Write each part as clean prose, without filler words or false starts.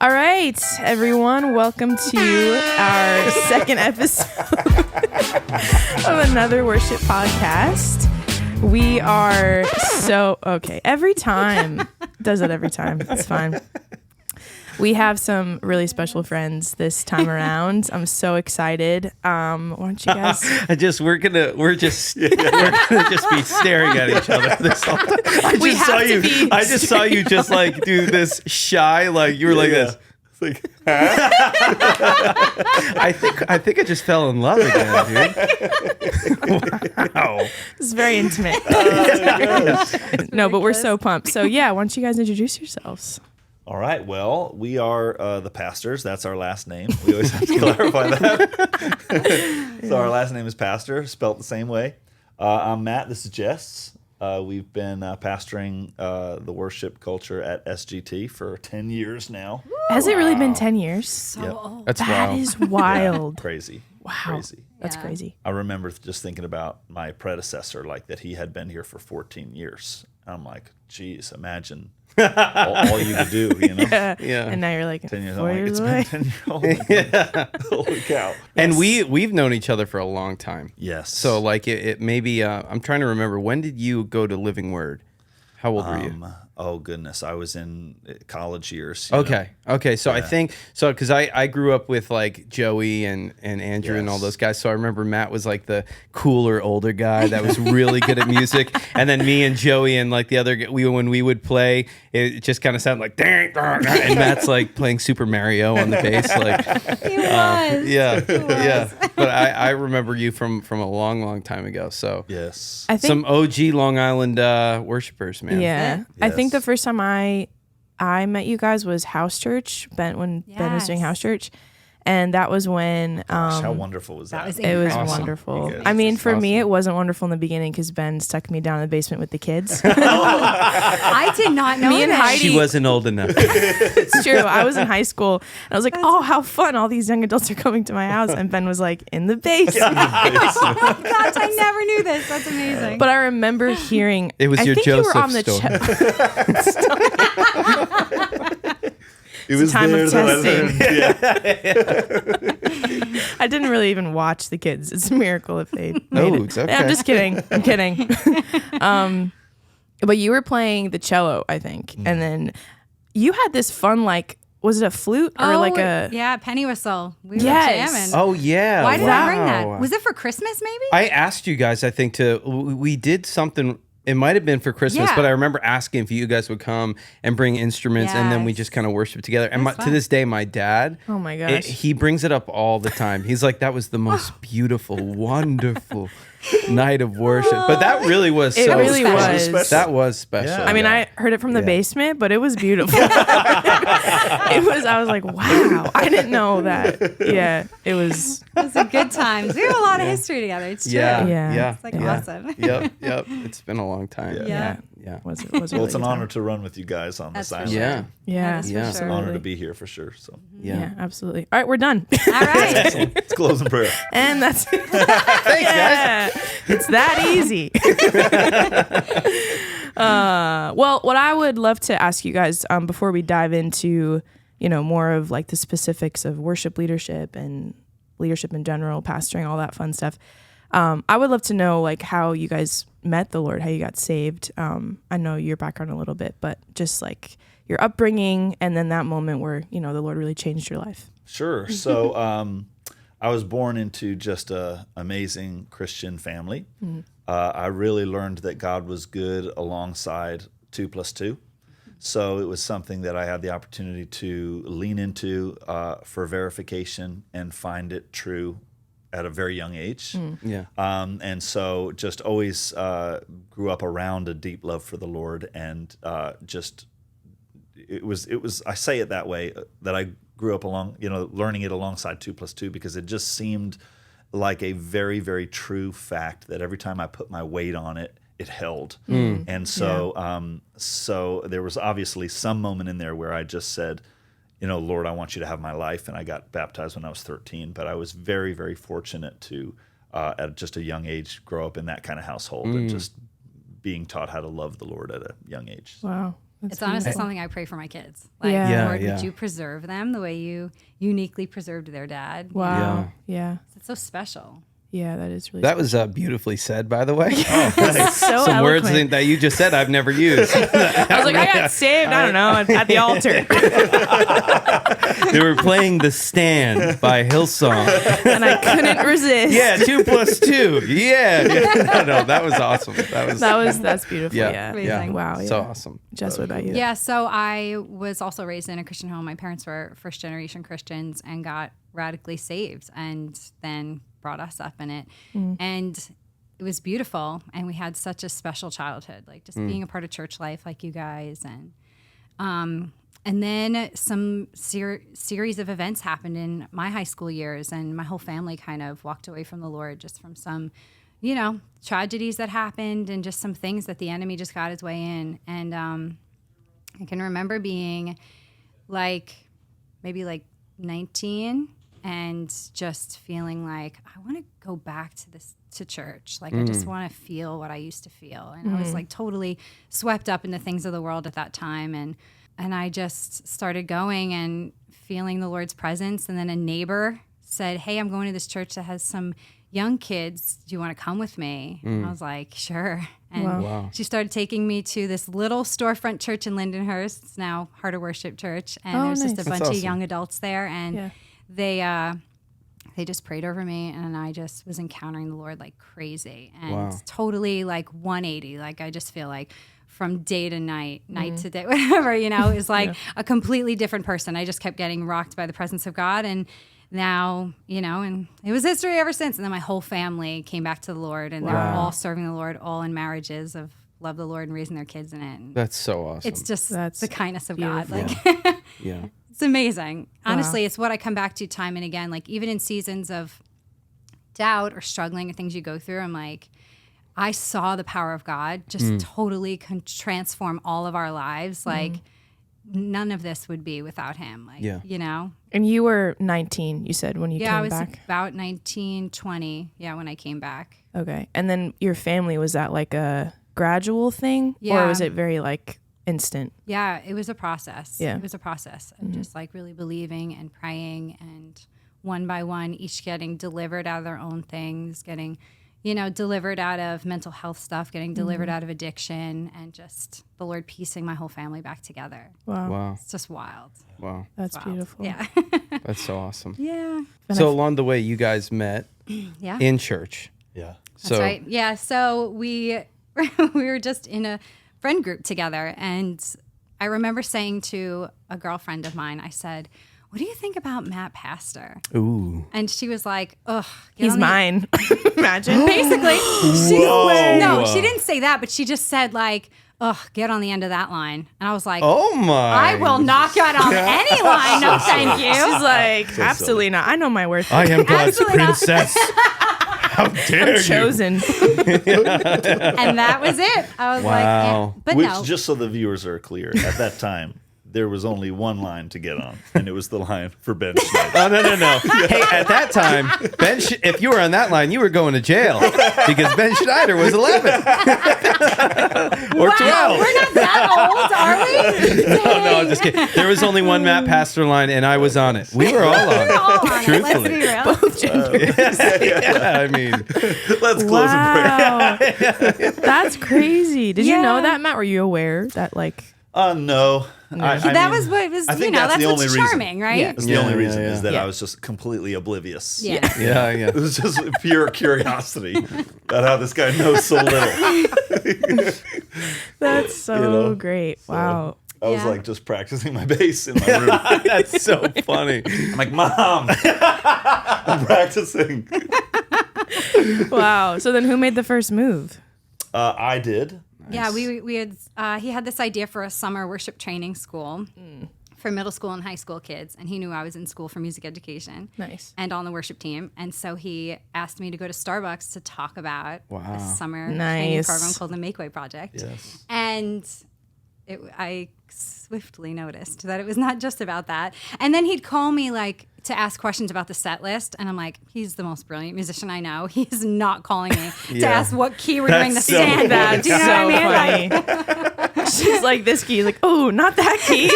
All right, everyone, welcome to our second episode of another worship podcast. We are every time. Does it every time. It's fine. We have some really special friends this time around. I'm so excited. Why don't you guys? We're gonna just be staring at each other this whole time. I just saw you just like do this shy, like you were like this. It's like, huh? I think I just fell in love again, dude. Wow. This is very intimate. No, but we're so pumped. So yeah, why don't you guys introduce yourselves? All right. Well, we are the pastors. That's our last name. We always have to clarify that. So our last name is Pastor, spelt the same way. I'm Matt. This is Jess. We've been pastoring the worship culture at SGT for 10 years now. Has it really been 10 years? So old. That's That wild. is wild. Yeah, crazy. Wow. Crazy. That's crazy. I remember just thinking about my predecessor, like that he had been here for 14 years. I'm like, geez, imagine all you could do, you know? Yeah. And now you're like 10 years 4 old. years It's away. been 10 years old. Holy cow. And we've known each other for a long time. Yes. So like it maybe I'm trying to remember, when did you go to Living Word? How old were you? Oh goodness, I was in college years. you know. Okay. So I think because I grew up with like Joey and Andrew and all Yes. those guys. So I remember Matt was like the cooler older guy that was really good at music, and then me and Joey and like the other when we would play, it just kind of sounded like dang, and Matt's like playing Super Mario on the bass, like He was. yeah. But I remember you from a long time ago. So Yes. I think some OG Long Island worshipers, man. Yeah. I think the Yes. first time I met you guys was house church, Ben was doing Yes. house church. And that was when Gosh, how wonderful was that? That was it was Awesome. wonderful. Yes. I mean, for me, Awesome. it wasn't wonderful in the beginning because Ben stuck me down in the basement with the kids. I did not know Me and this. Heidi- She wasn't old enough. It's true. I was in high school and I was like, oh, how fun. All these young adults are coming to my house. And Ben was like, in the basement. Oh my gosh, I never knew this. That's amazing. But I remember hearing. It was I your think you were Joseph on the story. It was time of there, testing. Yeah. I didn't really even watch the kids. It's a miracle if they made Oh, it. it's okay. I'm just kidding. I'm kidding. But you were playing the cello, I think. And then you had this fun, like, was it a flute or like a... yeah, penny whistle. We were Yes. jamming. Oh yeah. Why did I bring Wow. that? Was it for Christmas maybe? I asked you guys, I think we did something. It might have been for Christmas, Yeah. but I remember asking if you guys would come and bring instruments, and then we Yes. just kind of worship together. And That's to fun. this day, my dad, Oh my gosh. he brings it up all the time. He's like, that was the most beautiful, wonderful night of worship. But that really was It so really special. was. That was special. Yeah. I mean, yeah. I heard it from the Yeah. basement, but it was beautiful. I was like, wow, I didn't know that. Yeah, it was. It was a good times. We have a lot of history together. It's true. Yeah, Yeah. yeah, It's like yeah. awesome. Yep. It's been a long time. Yeah. yeah. Was it? Well, it's an honor to run with you guys on That's this for island. sure. Yeah. Yeah, That is for Yeah. It's sure. an honor to absolutely. be here for sure. So Yeah, absolutely. All right, we're done. All right. let's close in prayer. And that's Thanks, guys. It's that easy. Well, what I would love to ask you guys before we dive into, more of like the specifics of worship leadership and leadership in general, pastoring, all that fun stuff. I would love to know like how you guys met the Lord, how you got saved. I know your background a little bit, but just like your upbringing and then that moment where, the Lord really changed your life. Sure. So I was born into just an amazing Christian family. I really learned that God was good alongside 2 + 2. So it was something that I had the opportunity to lean into for verification and find it true at a very young age. Yeah. And so just always grew up around a deep love for the Lord, and it was I say it that way, that I grew up learning it alongside 2 + 2, because it just seemed like a very, very true fact that every time I put my weight on it, it held. And so so there was obviously some moment in there where I just said, Lord, I want you to have my life. And I got baptized when I was 13, but I was very, very fortunate to, at just a young age, grow up in that kind of household and just being taught how to love the Lord at a young age. Wow. It's honestly something I pray for my kids. Like, Yeah. Lord, Yeah. would you preserve them the way you uniquely preserved their dad? Wow. Yeah. It's so special. Yeah, that is really That was beautifully said, by the way. so Some words eloquent. that you just said I've never used. I was like, I got saved, I don't know, at the altar. They were playing The Stand by Hillsong. And I couldn't resist. Yeah, 2 + 2. Yeah. No, that was awesome. That's beautiful. Yeah. Yeah. Amazing. Wow. Yeah. So awesome. Jess, what about you? Yeah, so I was also raised in a Christian home. My parents were first generation Christians and got radically saved and then brought us up in it. And it was beautiful. And we had such a special childhood, like just being a part of church life like you guys. And then some series of events happened in my high school years, and my whole family kind of walked away from the Lord just from some, tragedies that happened and just some things that the enemy just got his way in. And I can remember being maybe 19 and just feeling like I want to go back to church. Like I just want to feel what I used to feel. And I was like totally swept up in the things of the world at that time. And I just started going and feeling the Lord's presence. And then a neighbor said, "Hey, I'm going to this church that has some young kids. Do you want to come with me?" And I was like, "Sure." And she started taking me to this little storefront church in Lindenhurst. It's now Heart of Worship Church. And there's just a nice. bunch That's of awesome. young adults there. And they just prayed over me, and I just was encountering the Lord like crazy and totally like 180. Like I just feel like from day to night, night to day, whatever, it was like a completely different person. I just kept getting rocked by the presence of God. And now, and it was history ever since. And then my whole family came back to the Lord, and they're all serving the Lord, all in marriages of love the Lord and raising their kids in it. And That's so awesome. it's just That's the kindness of beautiful. God. Like yeah. it's amazing. Honestly, it's what I come back to time and again. Like even in seasons of doubt or struggling and things you go through, I'm like, I saw the power of God just totally transform all of our lives. Like none of this would be without him. Like, And you were 19, you said, when you I came was back? about 19, 20. Yeah, when I came back. Okay. And then your family, was that like a gradual thing? Yeah. Or was it very like instant? Yeah, it was a process. Yeah. It was a process of just like really believing and praying, and one by one, each getting delivered out of their own things, getting, delivered out of mental health stuff, getting delivered out of addiction, and just the Lord piecing my whole family back together. Wow. Wow. It's just wild. Wow. That's Wild. beautiful. Yeah. That's so awesome. Yeah. So along the way, you guys met Yeah. in church. Yeah. That's right. Yeah. So we were just in a friend group together, and I remember saying to a girlfriend of mine, I said, "What do you think about Matt Pastor?" Ooh. And she was like, "Ugh, get He's on the-" mine. Imagine. Basically, Whoa. no, she didn't say that, but she just said like, "Ugh, get on the end of that line." And I was like, Oh my. I will not get on any line. No, thank you. She's like, absolutely not. I know my worth. I am God's Absolutely not. princess. How dare you? Chosen. And that was it. I was like, Wow. but Which, no. just so the viewers are clear, at that time, there was only one line to get on, and it was the line for Ben Schneider. Oh, no. Hey, at that time, if you were on that line, you were going to jail because Ben Schneider was 11 or 12. Wow, we're not that old, are we? No, I'm just kidding. There was only one Matt Pastor line, and I was on it. We were all on We're all it. on it. Truthfully. Let's be real. Yeah, I mean, Let's close in prayer. Wow. That's crazy. Did you Yeah. know that, Matt? Were you aware that like No. That was what was, I think that's that's the what's only reason. charming, right? Yeah. That's the only reason yeah. is that Yeah. I was just completely oblivious. Yeah. yeah. It was just pure curiosity about how this guy knows so little. that's so great. Wow. I was Yeah. like just practicing my bass in my room. That's so funny. I'm like, Mom, I'm practicing. Wow. So then who made the first move? I did. Yeah, we had he had this idea for a summer worship training school for middle school and high school kids, and he knew I was in school for music education. Nice. And on the worship team, and so he asked me to go to Starbucks to talk about this summer training Nice. program called the Makeway Project. Yes. And I swiftly noticed that it was not just about that. And then he'd call me like to ask questions about the set list, and I'm like, he's the most brilliant musician I know. He's not calling me to ask what key we're doing the That's so stand at. funny. Do you know So what I mean? funny. Like, She's like, this key. He's like, oh, not that key.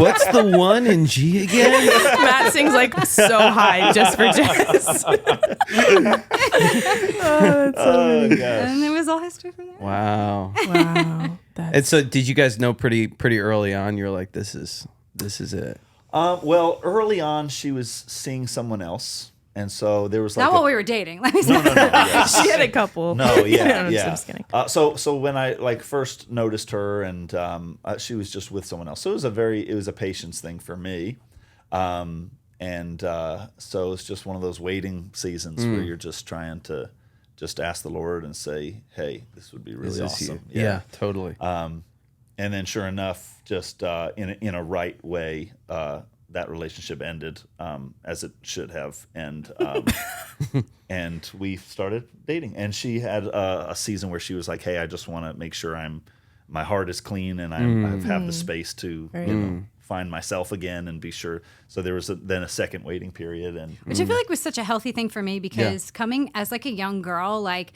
What's the 1 in G again? Matt sings like so high just for Jess. Oh gosh. And it was all history from there. Wow. Wow. And so, did you guys know pretty early on? You're like, this is it. Well, early on, she was seeing someone else, and so there was like Not while we were dating. Let me say. no. Yes. She had a couple. No, yeah, I'm yeah. just kidding. So when I like first noticed her, and she was just with someone else, so it was a patience thing for me, so it's just one of those waiting seasons where you're just trying to just ask the Lord and say, hey, this would be really awesome. Yeah, totally. And then, sure enough, just in a right way, that relationship ended as it should have, and and we started dating. And she had a season where she was like, "Hey, I just want to make sure my heart is clean, and I have the space to find myself again and be sure." So there was then a second waiting period, and Which I feel like was such a healthy thing for me because coming as like a young girl, like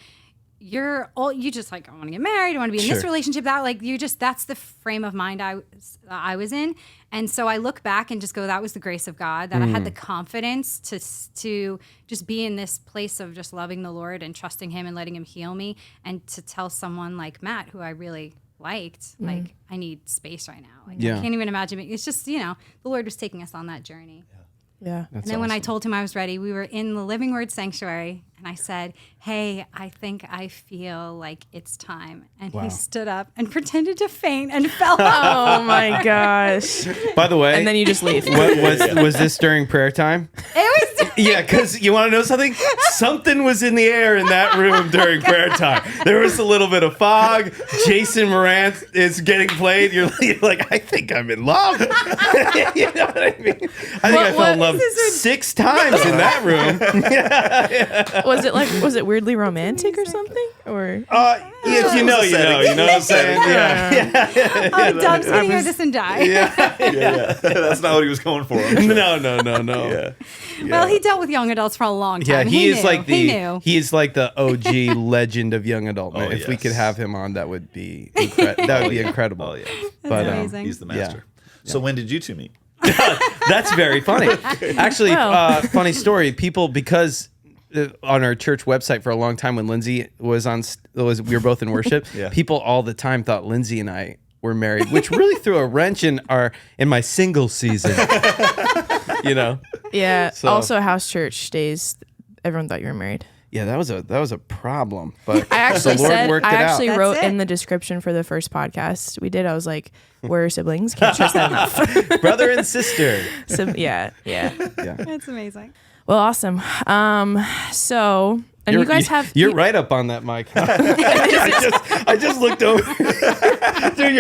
you just like, I want to get married, I want to be in this relationship, that like that's the frame of mind I was in. And so I look back and just go, that was the grace of God, that I had the confidence to just be in this place of just loving the Lord and trusting him and letting him heal me, and to tell someone like Matt, who I really liked, like, I need space right now. Like, I can't even imagine it. It's just, the Lord was taking us on that journey. Yeah. And then when I told him I was ready, we were in the Living Word Sanctuary, and I said, hey, I think I feel like it's time. And he stood up and pretended to faint and fell off. Oh my gosh. By the way, And then you just leave. was this during prayer time? It was Yeah, because you want to know something? Something was in the air in that room during prayer time. There was a little bit of fog. Jason Morantz is getting played. You're like, I think I'm in love. You know what I mean? I think I fell in love 6 times in that room. Was it weirdly romantic or something? Or If you know what I'm saying? Yeah. oh, Dub's gonna hear this and die. yeah. That's not what he was going for. No. Yeah. Well, he dealt with young adults for a long Yeah, time. he is knew. like the OG legend of young adult. Man. If we could have him on, that would be incredible. Oh yeah. But amazing. He's the master. So when did you two meet? That's very funny. Actually, funny story. People, because on our church website for a long time when Lindsay was we were both in worship. People all the time thought Lindsay and I were married, which really threw a wrench in my single season. Yeah. So- Also, house church days, everyone thought you were married. Yeah, that was a problem. But I actually the Lord worked it out. wrote That's it. in the description for the first podcast we did. I was like, "We're siblings. Can't stress that enough." Brother and sister. So, yeah. That's amazing. Well, awesome. So, and you guys have You're right up on that mic. I just looked over. Dude,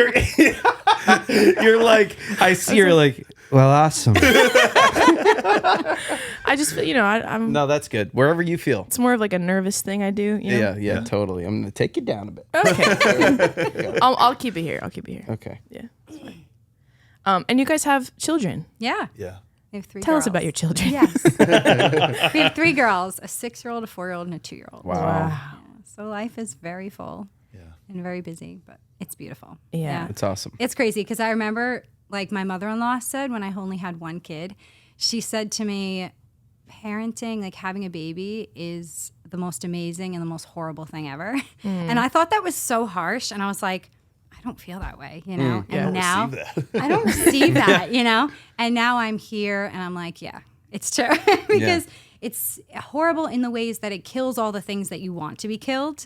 you're like, I see. You're like, well, awesome. I just feel, I'm. No, that's good. Wherever you feel. It's more of like a nervous thing I do. Yeah, totally. I'm gonna take you down a bit. Okay. I'll keep it here. Okay. Yeah. That's fine. And you guys have children. Yeah. Yeah. We have 3 Tell girls. us about your children. Yes. We have 3 girls, a 6-year-old, a 4-year-old, and a 2-year-old. Wow. Yeah. So life is very full and very busy, but it's beautiful. Yeah. It's awesome. It's crazy because I remember, like, my mother-in-law said when I only had 1 kid, she said to me, parenting, like having a baby, is the most amazing and the most horrible thing ever. And I thought that was so harsh. And I was like, I don't feel that way, And now I don't receive that, And now I'm here and I'm like, yeah, it's true. Because it's horrible in the ways that it kills all the things that you want to be killed,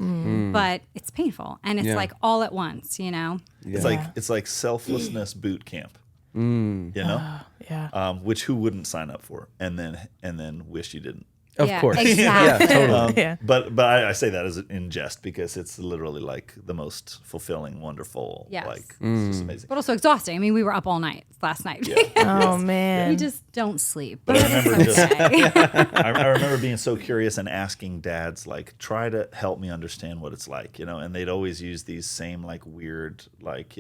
but it's painful. And it's like all at once, It's like selflessness boot camp. Yeah. Which who wouldn't sign up for and then wish you didn't. Of course. Exactly. Yeah, totally. But I say that as in jest because it's literally like the most fulfilling, wonderful, Yes. it's just amazing. But also exhausting. I mean, we were up all night last night. Oh man. We just don't sleep. But I remember Okay. I remember being so curious and asking dads, like, try to help me understand what it's like, and they'd always use these same like weird, like,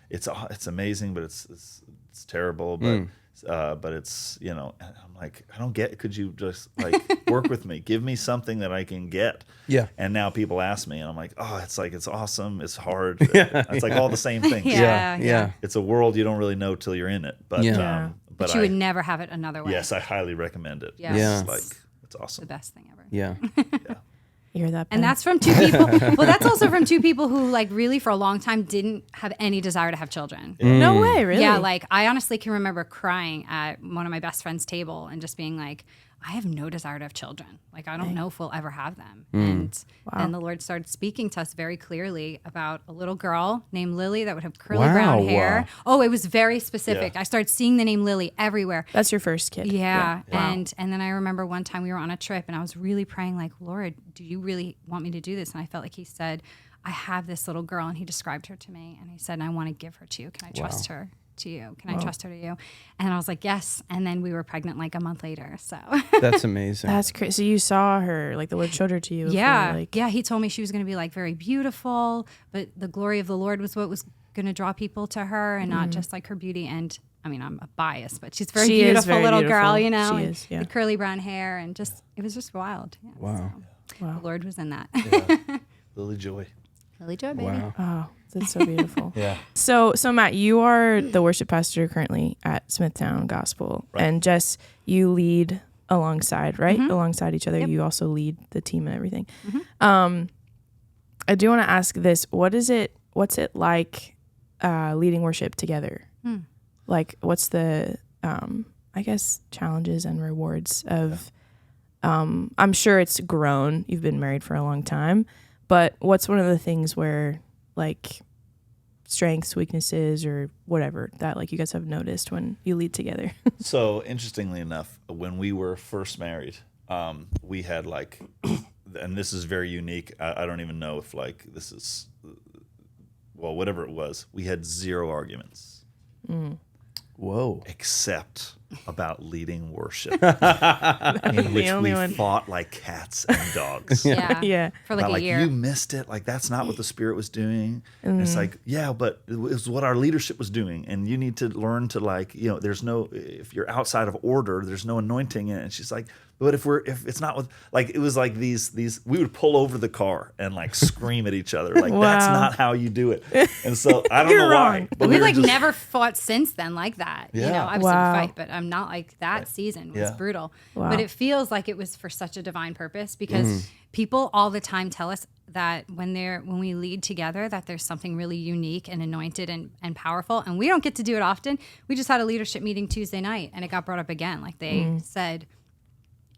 it's amazing, but it's terrible. But but it's, I'm like, I don't get, could you just like work with me? Give me something that I can get. Yeah. And now people ask me and I'm like, oh, it's awesome. It's hard. It's like all the same things. Yeah. It's a world you don't really know till you're in it. But, Yeah. But you would never have it another way. Yes, I highly recommend it. Yes. Yeah. It's like, it's awesome. The best thing ever. Yeah. You hear that? And Ben? that's from two people. Well, that's also from two people who like really for a long time didn't have any desire to have children. No way, really? Yeah, like I honestly can remember crying at one of my best friend's table and just being like, I have no desire to have children. Like, I don't know if we'll ever have them. And then the Lord started speaking to us very clearly about a little girl named Lily that would have curly brown hair. Oh, it was very specific. I started seeing the name Lily everywhere. That's your first kid. Yeah. And then I remember one time we were on a trip and I was really praying like, Lord, do you really want me to do this? And I felt like he said, I have this little girl. And he described her to me. And he said, I want to give her to you. Can I trust her to you? Can I trust her to you? And I was like, yes. And then we were pregnant like a month later. So That's amazing. That's crazy. So you saw her, like the Lord showed her to you. yeah. Like, Yeah. He told me she was going to be like very beautiful, but the glory of the Lord was what was going to draw people to her and not just like her beauty. And I mean, I'm biased, but she's very She is beautiful very little beautiful. girl, She and is, yeah. the curly brown hair and just, it was just wild. Yeah, Wow. so The Lord was in that. Lily Joy. Lily Joy, baby. Wow. Oh, that's so beautiful. Yeah. So Matt, you are the worship pastor currently at Smithtown Gospel, Right. and Jess, you lead alongside, right? Alongside each other. You also lead the team and everything. I do want to ask this: what's it like leading worship together? Like, what's the I guess challenges and rewards of? I'm sure it's grown. You've been married for a long time, but what's one of the things where like strengths, weaknesses, or whatever that like you guys have noticed when you lead together? So interestingly enough, when we were first married, we had like, and this is very unique. I don't even know if like this is, well, whatever it was, we had 0 arguments. Whoa. Except about leading worship, in which only we one. fought like cats and dogs. Yeah. Yeah. For like About, a year. you missed it. Like that's not what the Spirit was doing. And it's like, yeah, but it was what our leadership was doing. And you need to learn to like, there's no, if you're outside of order, there's no anointing in it. And she's like, but if it's not with, like, it was like these, we would pull over the car and like scream at each other. Like, that's Wow. not how you do it. And so I don't You're know wrong. why. But we were like just- never fought since then like that. You know, Yeah. I was Wow. in a fight, but I'm not like that season was Yeah. brutal. Wow. But it feels like it was for such a divine purpose because people all the time tell us that when we lead together that there's something really unique and anointed and powerful, and we don't get to do it often. We just had a leadership meeting Tuesday night and it got brought up again. Like they said,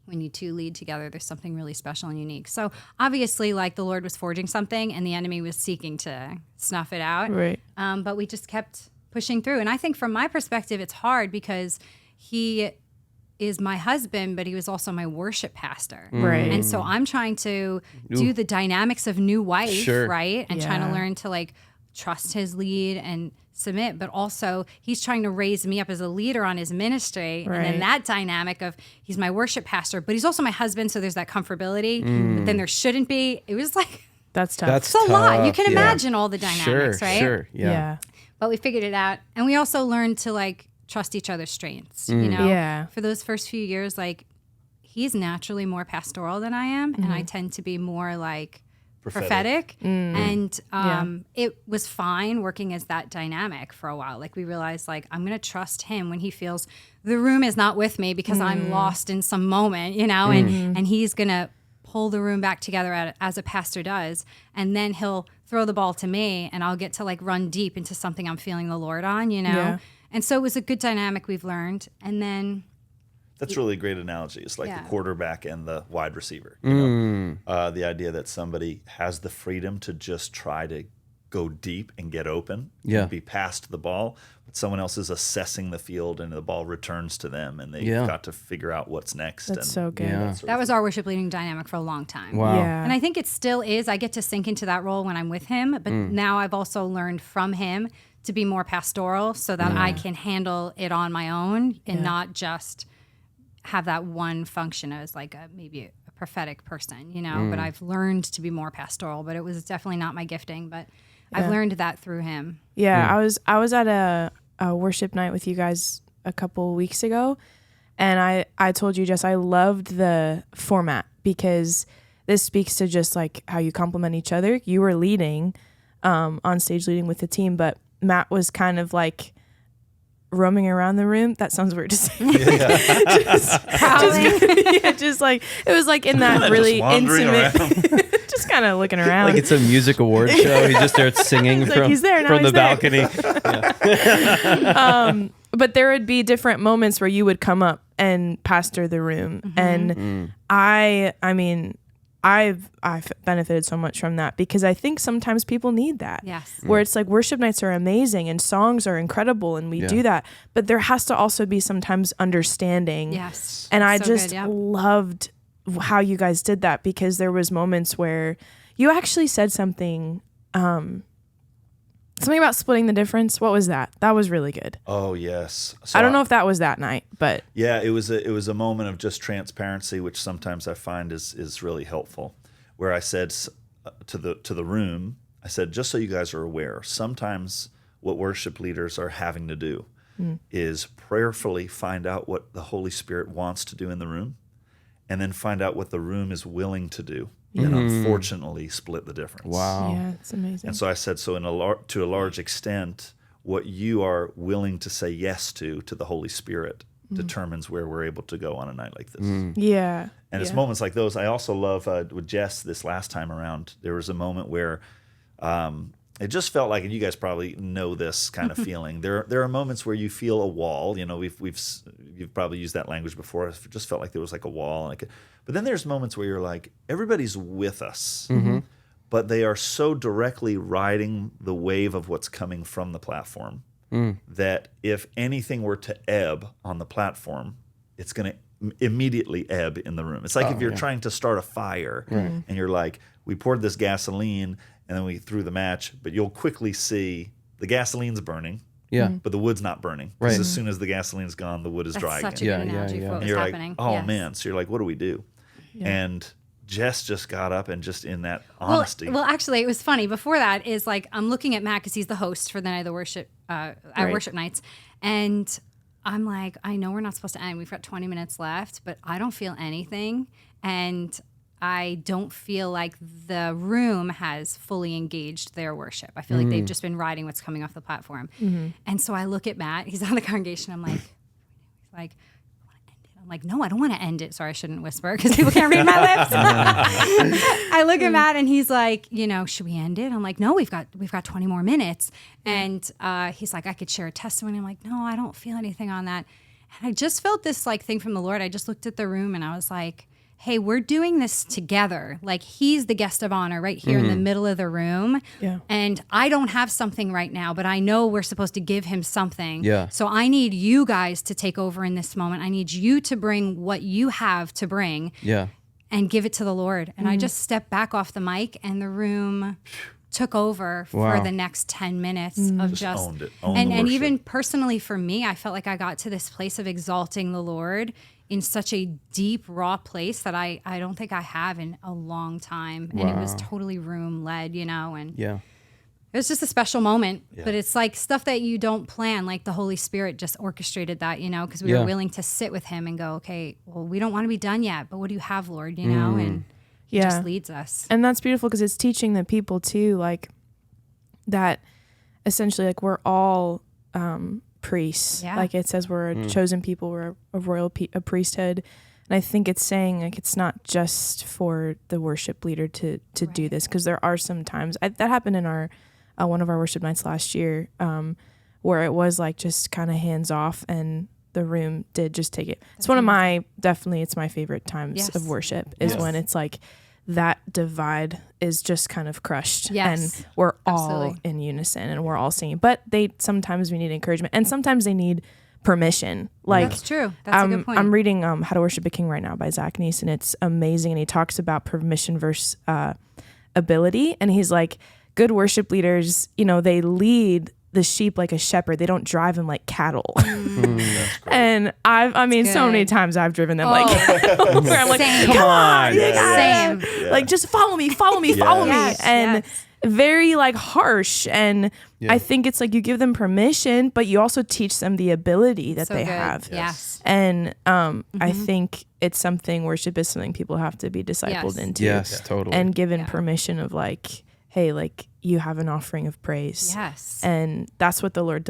when you two lead together, there's something really special and unique. So obviously, like the Lord was forging something and the enemy was seeking to snuff it out. Right. But we just kept pushing through. And I think from my perspective, it's hard because he is my husband, but he was also my worship pastor. Right. And so I'm trying to do the dynamics of new wife, Sure. right? And trying to Yeah. learn to like trust his lead and submit, but also he's trying to raise me up as a leader on his ministry. And Right. then that dynamic of he's my worship pastor, but he's also my husband. So there's that comfortability, but then there shouldn't be. It was like, That's tough. That's it's a lot. You tough, can yeah. imagine all the dynamics, Sure, right? Sure. yeah. Yeah. But we figured it out. And we also learned to like trust each other's strengths, you know? Yeah. For those first few years, like he's naturally more pastoral than I am. And I tend to be more like prophetic. And it was fine working as that dynamic for a while. Like we realized like I'm going to trust him when he feels the room is not with me because I'm lost in some moment, you know, and he's going to pull the room back together as a pastor does. And then he'll throw the ball to me and I'll get to like run deep into something I'm feeling the Lord on, you know? Yeah. And so it was a good dynamic we've learned. And then That's really a great analogy. It's like Yeah. the quarterback and the wide receiver. You know? The idea that somebody has the freedom to just try to go deep and get open, and be past the ball, but someone else is assessing the field and the ball returns to them, and they've got to figure out what's next. That's and so good. Yeah. that was our worship leading dynamic for a long time. Wow. Yeah. And I think it still is. I get to sink into that role when I'm with him, but now I've also learned from him to be more pastoral so that I can handle it on my own and not just have that one function as like maybe a prophetic person, you know, but I've learned to be more pastoral, but it was definitely not my gifting, but I've learned that through him. Yeah, I was at a worship night with you guys a couple weeks ago. And I told you, Jess, I loved the format because this speaks to just like how you complement each other. You were leading, on stage leading with the team, but Matt was kind of like roaming around the room. That sounds weird to say. Just like, it was like in that really intimate, just kind of looking around. Like it's a music award show. He just starts singing from the balcony. But there would be different moments where you would come up and pastor the room. And I mean, I've benefited so much from that because I think sometimes people need that. Yes. Where it's like worship nights are amazing and songs are incredible and we do that, but there has to also be sometimes understanding. Yes. And I So just good, yeah. loved how you guys did that because there was moments where you actually said something about splitting the difference. What was that? That was really good. Oh yes. So I don't know if that was that night, but yeah, it was a moment of just transparency, which sometimes I find is really helpful. Where I said to the room, I said, just so you guys are aware, sometimes what worship leaders are having to do is prayerfully find out what the Holy Spirit wants to do in the room, and then find out what the room is willing to do. And unfortunately split the difference. Wow. yeah, it's amazing. And so I said, so to a large extent, what you are willing to say yes to the Holy Spirit determines where we're able to go on a night like this. Yeah. And it's moments like those. I also love with Jess this last time around, there was a moment where it just felt like, and you guys probably know this kind of feeling. There are moments where you feel a wall. You know, you've probably used that language before. It just felt like there was like a wall. But then there's moments where you're like, everybody's with us, but they are so directly riding the wave of what's coming from the platform that if anything were to ebb on the platform, it's going to immediately ebb in the room. It's like if you're trying to start a fire and you're like, we poured this gasoline and then we threw the match, but you'll quickly see the gasoline's burning. Yeah. But the wood's not burning. Because as soon as the gasoline's gone, the wood is dry That's such again. a good analogy for what And was you're happening. like, oh Yes. man. So you're like, what do we do? Yeah. And Jess just got up and just in that honesty. Well, actually, it was funny. Before that is like, I'm looking at Matt because he's the host for the night of the worship, at worship nights. And I'm like, I know we're not supposed to end. We've got 20 minutes left, but I don't feel anything. And I don't feel like the room has fully engaged their worship. I feel like they've just been riding what's coming off the platform. And so I look at Matt, he's on the congregation. I'm like, I'm like, no, I don't want to end it. Sorry, I shouldn't whisper because people can't read my lips. I look at Matt and he's like, should we end it? I'm like, no, we've got 20 more minutes. And he's like, I could share a testimony. I'm like, no, I don't feel anything on that. And I just felt this like thing from the Lord. I just looked at the room and I was like, hey, we're doing this together. Like he's the guest of honor right here in the middle of the room. Yeah. And I don't have something right now, but I know we're supposed to give him something. Yeah. So I need you guys to take over in this moment. I need you to bring what you have to bring and give it to the Lord. And I just stepped back off the mic and the room took over for the next 10 minutes of just owned it. And even personally for me, I felt like I got to this place of exalting the Lord in such a deep, raw place that I don't think I have in a long time. And it was totally room led, and it was just a special moment. But it's like stuff that you don't plan, like the Holy Spirit just orchestrated that, because we were willing to sit with him and go, okay, well, we don't want to be done yet, but what do you have, Lord, and he just leads us. And that's beautiful because it's teaching the people too, like that essentially like we're all priests. Like it says we're a chosen people, we're a royal a priesthood. And I think it's saying like it's not just for the worship leader to do this, because there are some times that happened in our one of our worship nights last year, where it was like just kind of hands off and the room did just take it. It's one of my it's my favorite times of worship is when it's like that divide is just kind of crushed and we're all in unison and we're all singing. But sometimes we need encouragement and sometimes they need permission. Like that's true. That's a good point. I'm reading How to Worship a King right now by Zach Neese, and it's amazing. And he talks about permission versus ability. And he's like, good worship leaders, they lead the sheep like a shepherd. They don't drive them like cattle. And I mean, so many times I've driven them like where I'm like, Same. come on, Same. like just follow me. And very like harsh. And I think it's like you give them permission, but you also teach them the ability that So they good. have. Yes. And I think it's something, worship is something people have to be discipled Yes. into. Yes, totally. And given Yeah. permission of like, hey, like you have an offering of praise. Yes. And that's what the Lord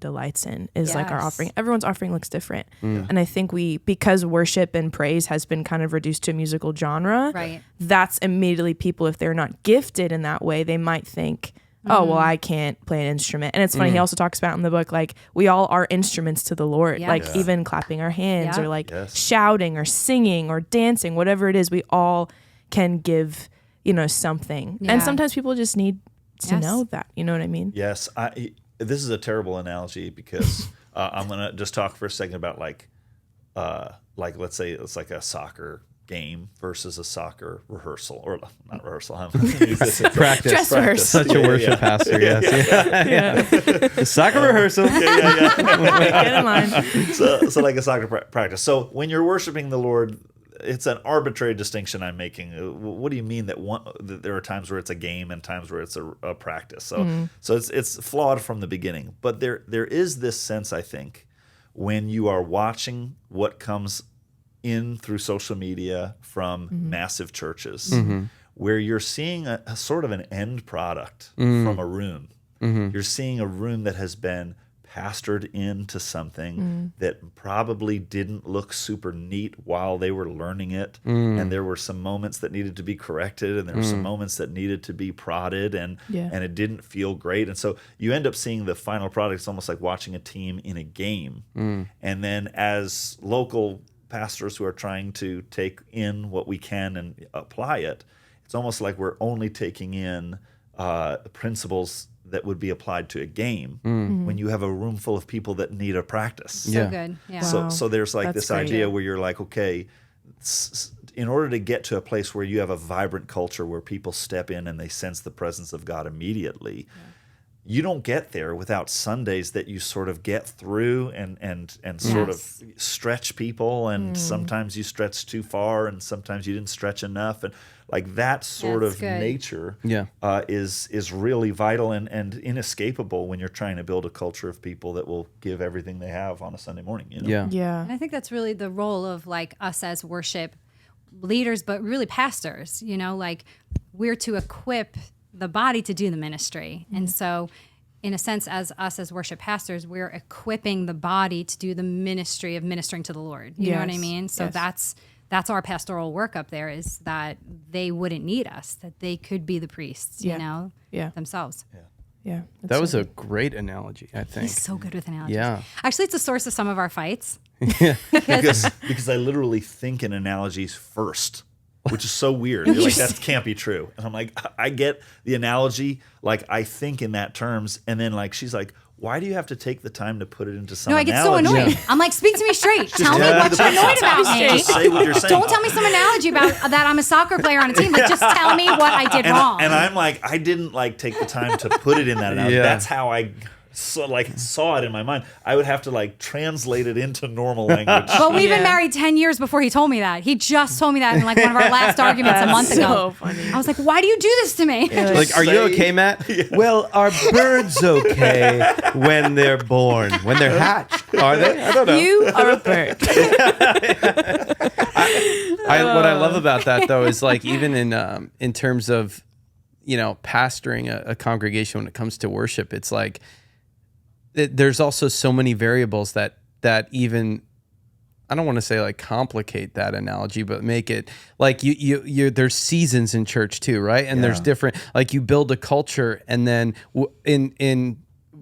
delights in, is like our Yes. offering. Everyone's offering looks different. And I think because worship and praise has been kind of reduced to a musical genre, Right. that's immediately people, if they're not gifted in that way, they might think, oh, well, I can't play an instrument. And it's funny, he also talks about in the book, like we all are instruments to the Lord, Yes. like even clapping our hands Yeah. or like Yes. shouting or singing or dancing, whatever it is, we all can give, something. Yeah. And sometimes people just need to Yes. know that, you know what I mean? Yes, this is a terrible analogy because I'm gonna just talk for a second about like let's say it's like a soccer game versus a soccer rehearsal, or not rehearsal. I'm gonna use this as Practice. Dress rehearsal. Such a worship pastor, yes. The soccer rehearsal. Get in line. so like a soccer practice. So when you're worshiping the Lord, it's an arbitrary distinction I'm making. What do you mean that there are times where it's a game and times where it's a practice? So it's flawed from the beginning. But there is this sense, I think, when you are watching what comes in through social media from massive churches, where you're seeing a sort of an end product from a room. You're seeing a room that has been pastored into something that probably didn't look super neat while they were learning it. And there were some moments that needed to be corrected, and there were some moments that needed to be prodded, and it didn't feel great. And so you end up seeing the final product. It's almost like watching a team in a game. And then as local pastors who are trying to take in what we can and apply it, it's almost like we're only taking in principles that would be applied to a game when you have a room full of people that need a practice. So good. Yeah. Wow. So there's like That's this great. idea where you're like, okay, in order to get to a place where you have a vibrant culture where people step in and they sense the presence of God immediately, you don't get there without Sundays that you sort of get through and sort of stretch people, and sometimes you stretch too far and sometimes you didn't stretch enough, and like that sort That's of good. nature Yeah. is really vital and inescapable when you're trying to build a culture of people that will give everything they have on a Sunday morning. Yeah. Yeah. And I think that's really the role of like us as worship leaders, but really pastors, like we're to equip the body to do the ministry. And so in a sense, as us as worship pastors, we're equipping the body to do the ministry of ministering to the Lord. You know what I Yes. mean? So Yes. that's our pastoral work up there, is that they wouldn't need us, that they could be the priests, Yeah. Yeah. themselves. Yeah. That was a great analogy, I think. He's so good with analogies. Yeah. Actually, it's a source of some of our fights. because I literally think in analogies first, which is so weird. You're like, that can't be true. And I'm like, I get the analogy, like I think in that terms, and then like she's like, why do you have to take the time to put it into some No, I get so analogy? annoyed. I'm like, speak to me straight. Tell me tell what me you're annoyed about me. Just say what you're saying. Don't tell me some analogy about that I'm a soccer player on a team. Like, just tell me what I did wrong. And I'm like, I didn't like take the time to put it in that analogy. Yeah. That's how I saw it in my mind. I would have to like translate it into normal language. But we've Yeah. been married 10 years before he told me that. He just told me that in like one of our last arguments a month so ago. funny. I was like, why do you do this to me? Like, are you okay, Matt? Well, are birds okay when they're born? When they're hatched? Are they? I don't know. You are a bird. What I love about that though is like even in terms of pastoring a congregation when it comes to worship, it's like there's also so many variables that even I don't want to say like complicate that analogy, but make it like you there's seasons in church too, right? And there's different, like you build a culture, and then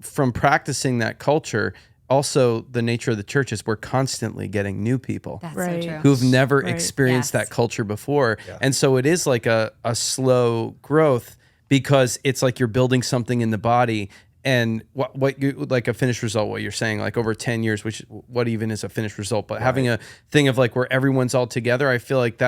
from practicing that culture, also the nature of the church is we're constantly getting new people That's Right. so true. who've never Right. experienced Yes. that culture before. And so it is like a slow growth, because it's like you're building something in the body. And what you like a finished result, what you're saying, like over 10 years, which what even is a finished result, but having a thing of like where everyone's all together, I feel like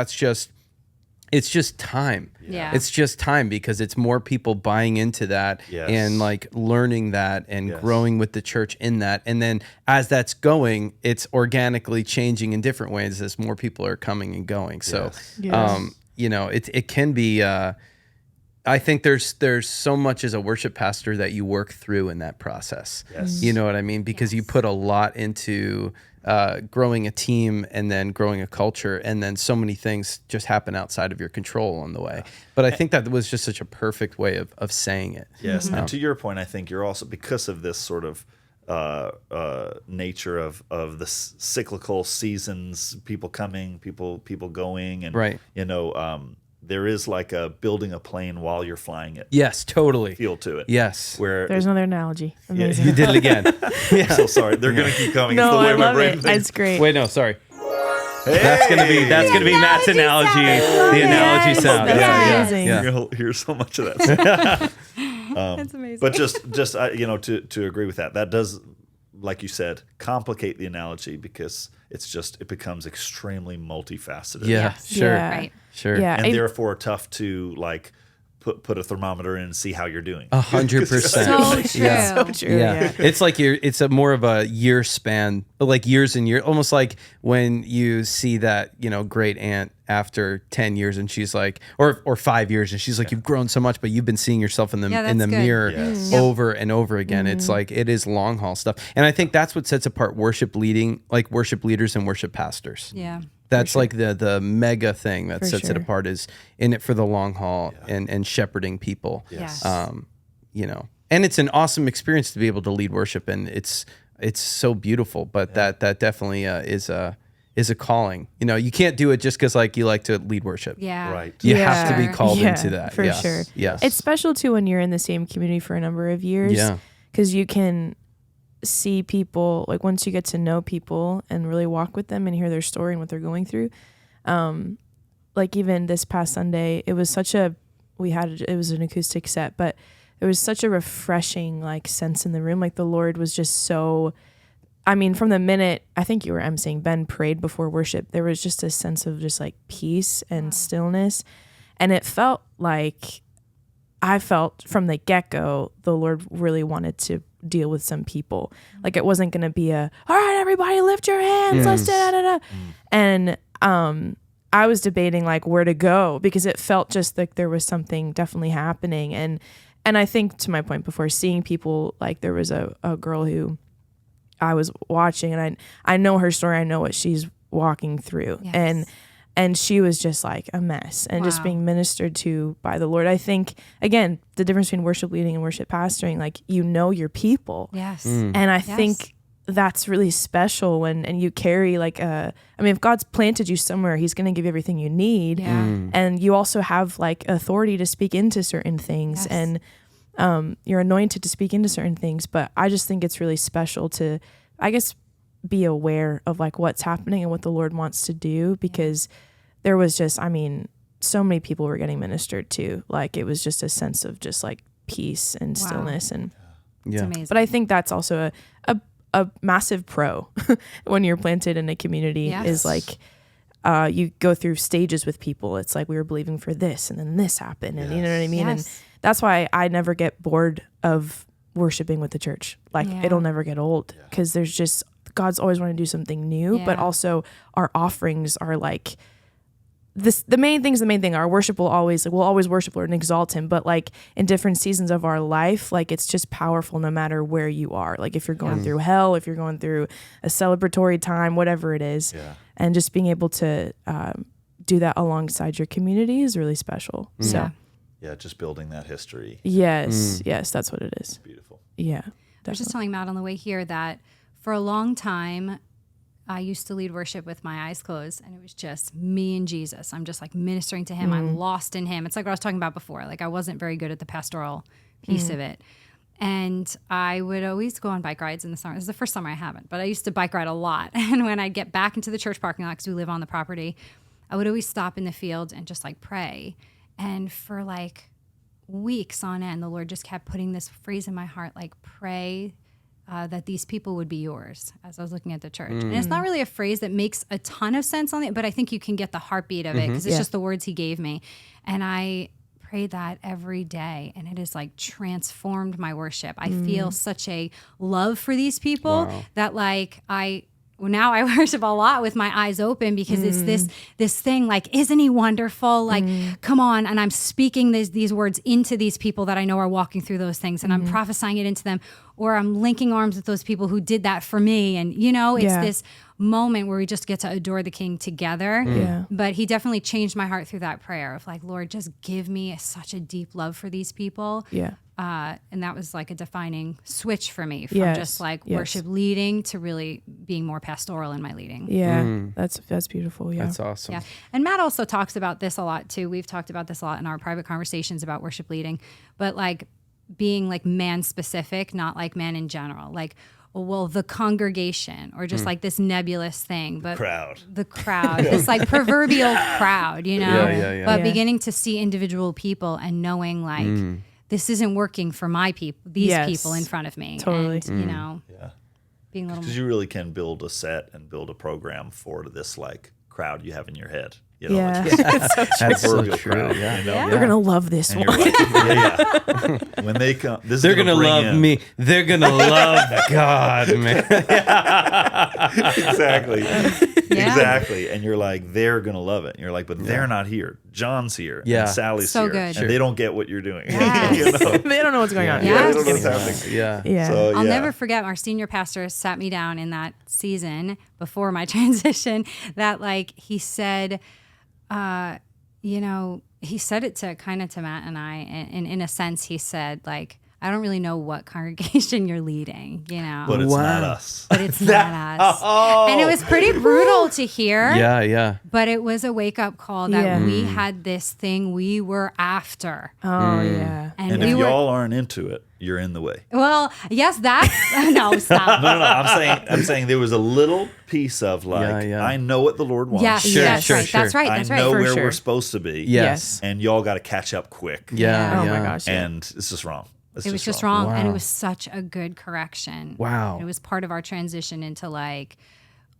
it's just time. Yeah. It's just time, because it's more people buying into that Yes. and like learning that and Yes. growing with the church in that. And then as that's going, it's organically changing in different ways as more people are coming and going. So, Yes. it can be, I think there's so much as a worship pastor that you work through in that process. Yes. You know what I mean? Because you put a lot into growing a team and then growing a culture, and then so many things just happen outside of your control on the way. But I think that was just such a perfect way of saying it. Yes, and to your point, I think you're also, because of this sort of nature of the cyclical seasons, people coming, people going, and Right. there is like a building a plane while you're flying it. Yes, totally. Feel to it. Yes. Where There's another analogy. Amazing. You did it again. I'm so sorry. They're going to keep coming. No, it's the way I my love brain it. thinks. It's great. Wait, no, sorry. Hey! That's gonna be Matt's analogy. The analogy Yes, sound. that's Yeah, amazing. yeah. You're going to hear so much of that. That's amazing. But just to agree with that does, like you said, complicate the analogy, because it becomes extremely multifaceted. Yeah, Yes. sure. Yeah. Right. Sure. Yeah. And I- therefore tough to like put a thermometer in and see how you're doing. 100%. So true. Yeah. So true. Yeah. It's like it's a more of a year span, like years and years, almost like when you see that, great aunt after 10 years and she's like, or 5 years, and she's like, you've grown so much, but you've been seeing yourself in the Yeah, that's good. mirror Yes. over and over again. It's like, it is long haul stuff. And I think that's what sets apart worship leaders and worship pastors. Yeah. That's like the mega thing that For sets it sure. apart, is in it for the long haul and shepherding people. Yes. And it's an awesome experience to be able to lead worship, and it's so beautiful. But that definitely is a calling. You can't do it just because you like to lead worship. Yeah. Right. You have to be Sure. called into that. For Yes. sure. Yes. It's special too when you're in the same community for a number of years. Yeah. Because you can see people, like once you get to know people and really walk with them and hear their story and what they're going through. Like even this past Sunday, it was it was an acoustic set, but there was such a refreshing sense in the room. Like the Lord was just so, from the minute, I think you were emceeing, Ben prayed before worship, there was just a sense of just peace and stillness. And it felt like, I felt from the get-go, the Lord really wanted to deal with some people. Like it wasn't going to be all right, everybody lift your hands, let's da-da-da-da. And I was debating where to go, because it felt just like there was something definitely happening. And I think, to my point before, seeing people, there was a girl who I was watching, and I know her story, I know what she's walking through. Yes. And she was just a mess, and just Wow. being ministered to by the Lord. I think, again, the difference between worship leading and worship pastoring, your people. Yes. And I think that's really special and you carry if God's planted you somewhere, he's going to give you everything you need. Yeah. And you also have authority to speak into certain things. Yes. And you're anointed to speak into certain things. But I just think it's really special to, I guess, be aware of what's happening and what the Lord wants to do, because there was just, so many people were getting ministered to. It was just a sense of just peace and Wow. stillness. And It's amazing. but I think that's also a massive pro when you're planted in a community. Yes. Is you go through stages with people. It's we were believing for this, and then this happened, and you know what I mean. And Yes. that's why I never get bored of worshiping with the church. It'll never get old, because there's just, God's always wanting to do something new, but Yeah. also our offerings are the main thing. Our worship will always worship Lord and exalt him, but in different seasons of our life, it's just powerful no matter where you are. If you're going through hell, if you're going through a celebratory time, whatever it is, and just being able to do that alongside your community is really special. So Yeah, just building that history. yes, that's what it is. Beautiful. Yeah. I was just telling Matt on the way here that for a long time, I used to lead worship with my eyes closed, and it was just me and Jesus. I'm just ministering to him. I'm lost in him. It's like what I was talking about before. I wasn't very good at the pastoral piece of it. And I would always go on bike rides in the summer. This is the first summer I haven't, but I used to bike ride a lot. And when I'd get back into the church parking lot, because we live on the property, I would always stop in the field and just pray. And for weeks on end, the Lord just kept putting this phrase in my heart, pray that these people would be yours, as I was looking at the church. And it's not really a phrase that makes a ton of sense on it, but I think you can get the heartbeat of it, because it's just the words he gave me. And I prayed that every day, and it has transformed my worship. I feel such a love for these people that now I worship a lot with my eyes open because it's this thing like, isn't he wonderful? Like, come on. And I'm speaking these words into these people that I know are walking through those things, and I'm prophesying it into them, or I'm linking arms with those people who did that for me. And, it's this moment where we just get to adore the King together. Yeah. But he definitely changed my heart through that prayer of like, Lord, just give me such a deep love for these people. Yeah. And that was like a defining switch for me from just like worship leading to really being more pastoral in my leading. Yeah. That's beautiful. Yeah. That's awesome. Yeah. And Matt also talks about this a lot too. We've talked about this a lot in our private conversations about worship leading, but like being like man specific, not like man in general. Like, well, the congregation, or just like this nebulous thing, but the crowd, this like proverbial crowd, but beginning to see individual people and knowing like, this isn't working for my people, these people in front of me. Totally. And, being a little Because you really can build a set and build a program for this like crowd you have in your head. Yeah. That's so proverbial true. crowd, Yeah. They're going to love this And one. you're like, when they come, this They're is gonna bring love in- me. They're gonna love God, man. Exactly. Yeah. Exactly. And you're like, they're going to love it. And you're like, but they're not here. John's here. Yeah. And Sally's So here. good. And Sure. they don't get what you're doing. Yes. You know? They don't know what's going on. Yeah. They don't know what's happening. Yeah. Yeah. So, I'll yeah. never forget our senior pastor sat me down in that season before my transition that like he said, he said it to Matt and I, and in a sense he said like, I don't really know what congregation you're leading, But it's not us. but it's not us. And it was pretty brutal to hear. Yeah. But it was a wake up call that Yeah. we had this thing we were after. Oh, yeah. And we if were, y'all aren't into it, you're in the way. well, yes, that's, no, stop. No. I'm saying there was a little piece of like, Yeah. I know what the Lord wants. Yes, Sure, yes, sure, right. sure. That's right. I That's know right. where sure. we're supposed to be. Yes. And y'all got to catch up quick. Yeah. Oh, yeah. my gosh. Yeah. And it's just wrong. It was just wrong. And Wow. it was such a good correction. Wow. And it was part of our transition into like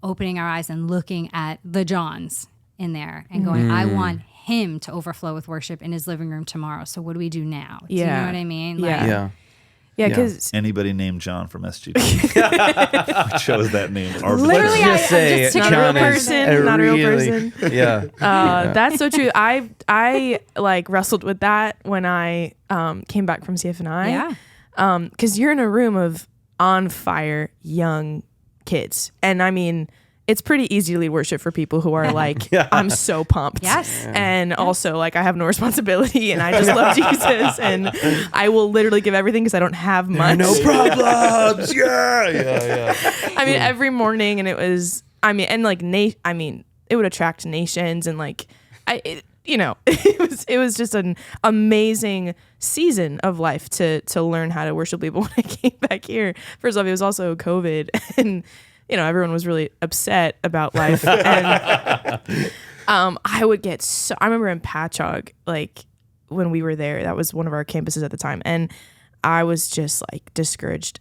opening our eyes and looking at the Johns in there and going, I want him to overflow with worship in his living room tomorrow. So what do we do now? Do you know Yeah. what I mean? Yeah. Like, Yeah. Yeah, because Anybody named John from SGP? We chose that name. Literally, Let's just say just took not a real John is person, not a real really- person. Yeah. That's so true. I like wrestled with that when I came back from CFNI. Yeah. Because you're in a room of on fire young kids, and I mean, it's pretty easy to lead worship for people who are like, I'm so pumped. Yes. And also like I have no responsibility and I just love Jesus and I will literally give everything because I don't have much. No problems. Yeah. I mean, every morning, and it was, it would attract nations, and like, it was just an amazing season of life to learn how to worship people. When I came back here, first off, it was also COVID, and everyone was really upset about life, and I would get I remember in Patchogue, like when we were there, that was one of our campuses at the time, and I was just like discouraged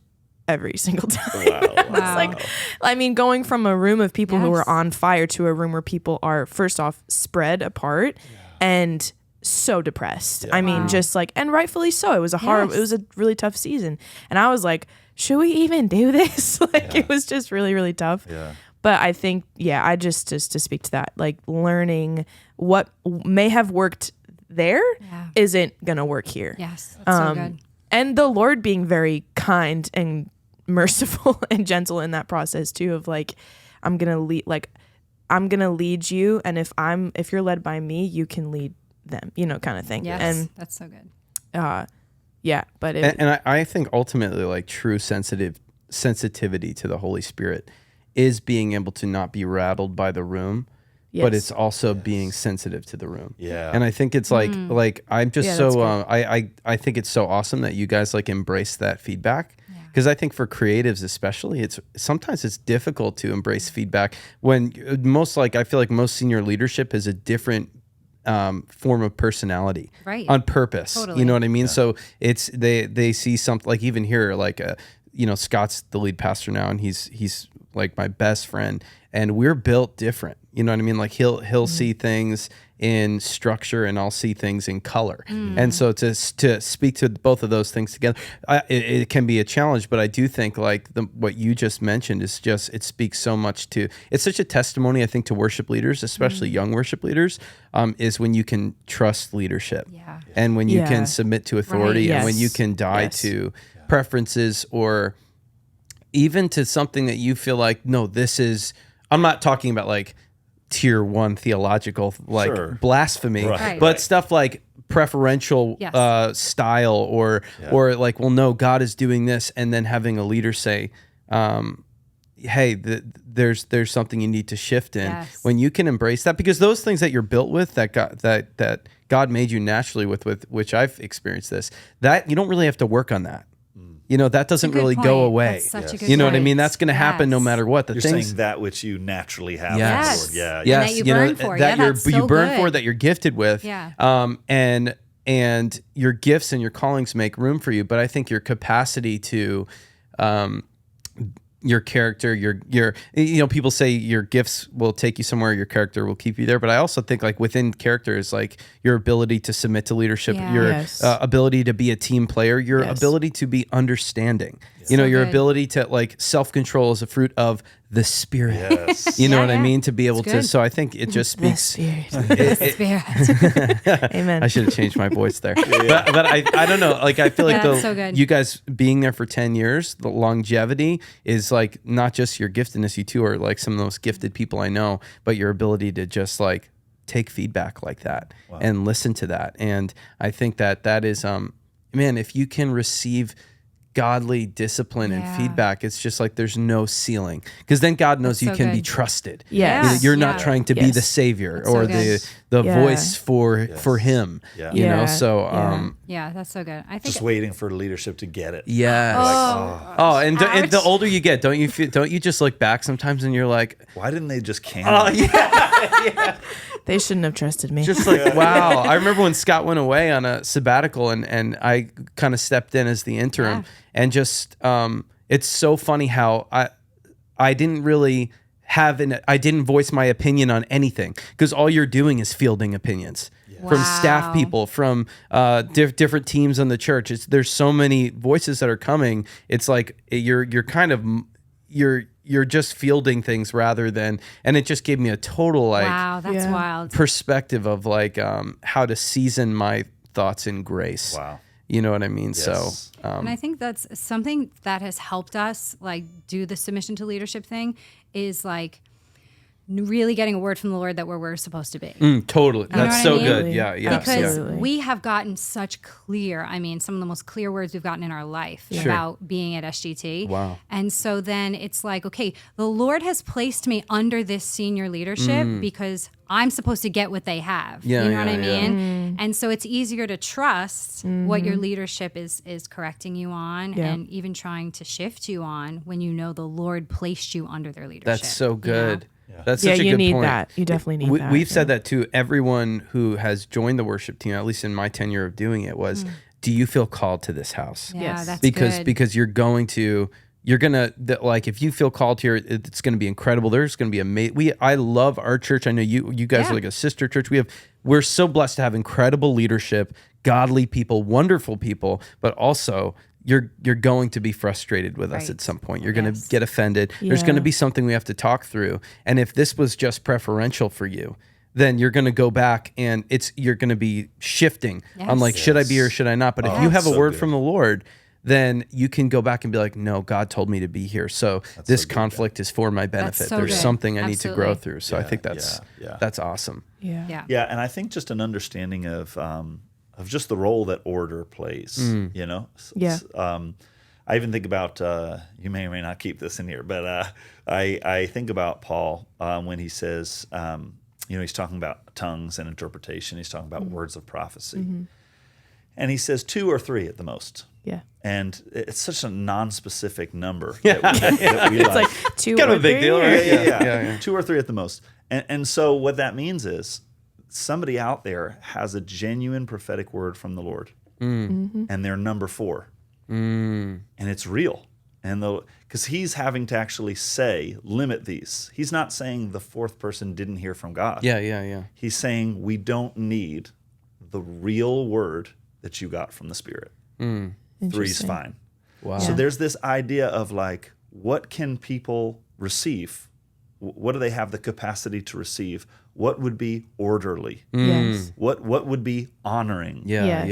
every single time. Wow. Like, I mean, going from a room of people who Yes. are on fire to a room where people are first off spread apart and so depressed. I mean, just like, and rightfully so. It was a horrible, Yes. it was a really tough season. And I was like, should we even do this? It was just really, really tough. Yeah. But I think, I just to speak to that, like learning what may have worked there Yeah. not going to work here. Yes. That's so good. And the Lord being very kind and merciful and gentle in that process too, of like, I'm going to lead you. And if you're led by me, you can lead them, kind of thing. Yes. And that's so good. but And I think ultimately, like true sensitivity to the Holy Spirit is being able to not be rattled by the room, but Yes. it's also being sensitive to the room. Yeah. And I think it's like I'm just Yeah, that's so I think it's so awesome that you guys like embrace that feedback. Because I think for creatives especially, sometimes it's difficult to embrace feedback when I feel like most senior leadership is a different form of personality, Right. on purpose. Totally. You know what I mean? So it's they see something like even here, like Scott's the lead pastor now, and he's like my best friend, and we're built different. You know what I mean? Like he'll see things in structure, and I'll see things in color. And so to speak to both of those things together, it can be a challenge. But I do think like what you just mentioned is just, it speaks so much to, it's such a testimony, I think, to worship leaders, especially young worship leaders, is when you can trust leadership, and when you can submit to authority, and when you can die to preferences, or even to something that you feel like, no, this is, I'm not talking about like tier 1 theological like blasphemy, but stuff like preferential style, or like, well, no, God is doing this, and then having a leader say, hey, there's something you need to shift in. When you can embrace that, because those things that you're built with, that God made you naturally with which I've experienced this, that you don't really have to work on that. You know, that doesn't really go away. That's such a good you know point. what I mean? That's going to happen no matter what. You're saying that which you naturally have. Yes. Lord. Yeah. Yes. And that you burn for. That That's you so burn good. for, that you're gifted with. And your gifts and your callings make room for you. But I think your capacity to, your character, your you know, people say your gifts will take you somewhere, your character will keep you there. But I also think like within character is like your ability to submit to leadership, your ability to be a team player, your ability to be understanding. You know, your ability to like self-control is a fruit of the Spirit. You know what I mean? To be able to. So I think it just speaks. Spirit. Spirit. Amen. I should have changed my voice there. But I don't know. Like I feel like so good. you guys being there for 10 years, the longevity is like not just your giftedness. You two are like some of the most gifted people I know, but your ability to just like take feedback like that and listen to that. And I think that is, man, if you can receive godly discipline and feedback, it's just like there's no ceiling, because then God knows you can be trusted. You're not trying to be the savior or the voice for him. You know, so that's so good. I think just waiting for leadership to get it. And the older you get, don't you just look back sometimes and you're like, why didn't they just can They shouldn't have trusted me. Just like, wow. I remember when Scott went away on a sabbatical, and I kind of stepped in as the interim, and just, it's so funny how I didn't really I didn't voice my opinion on anything, because all you're doing is fielding opinions from staff people, from different teams in the church. There's so many voices that are coming. It's like you're kind of, you're just fielding things rather than, and it just gave me a total like, wow, that's wild perspective of like how to season my thoughts in grace. You know what I mean? Yes. So, and I think that's something that has helped us like do the submission to leadership thing, is like really getting a word from the Lord that we're supposed to be. Totally. That's so good. Because absolutely. we have gotten such clear, some of the most clear words we've gotten in our life about being at SGT. Wow. And so then it's like, okay, the Lord has placed me under this senior leadership because I'm supposed to get what they have. You know what I mean? And so it's easier to trust what your leadership is correcting you on, and even trying to shift you on when you know the Lord placed you under their leadership. That's so good. That's Yeah, such a you good need point. that. You definitely need that. We've said that to everyone who has joined the worship team, at least in my tenure of doing it, was, do you feel called to this house? Yeah, that's because good. you're gonna like, if you feel called here, it's gonna be incredible. There's gonna be amazing. I love our church. I know you guys are like a sister church. We're so blessed to have incredible leadership, godly people, wonderful people, but also you're going to be frustrated with us at some point. You're going to get offended. There's going to be something we have to talk through. And if this was just preferential for you, then you're going to go back and you're going to be shifting on like, should I be or should I not? But if you have a word from the Lord, then you can go back and be like, no, God told me to be here. So this conflict is for my benefit. There's something I need to grow through. So I think that's awesome. Yeah. And I think just an understanding of just the role that order plays, you know? I even think about, you may or may not keep this in here, but I think about Paul when he says, he's talking about tongues and interpretation. He's talking about words of prophecy. And he says 2 or 3 at the most. And it's such a non-specific number that we it's like. 2 It's kind or of a big 3. deal, right? 2 or 3 at the most. And so what that means is somebody out there has a genuine prophetic word from the Lord, and they're number 4, and it's real. And because he's having to actually limit these. He's not saying the fourth person didn't hear from God. Yeah. He's saying we don't need the real word that you got from the Spirit. 3's fine. Wow. So there's this idea of like, what can people receive? What do they have the capacity to receive? What would be orderly? Yes. What would be honoring? Yeah.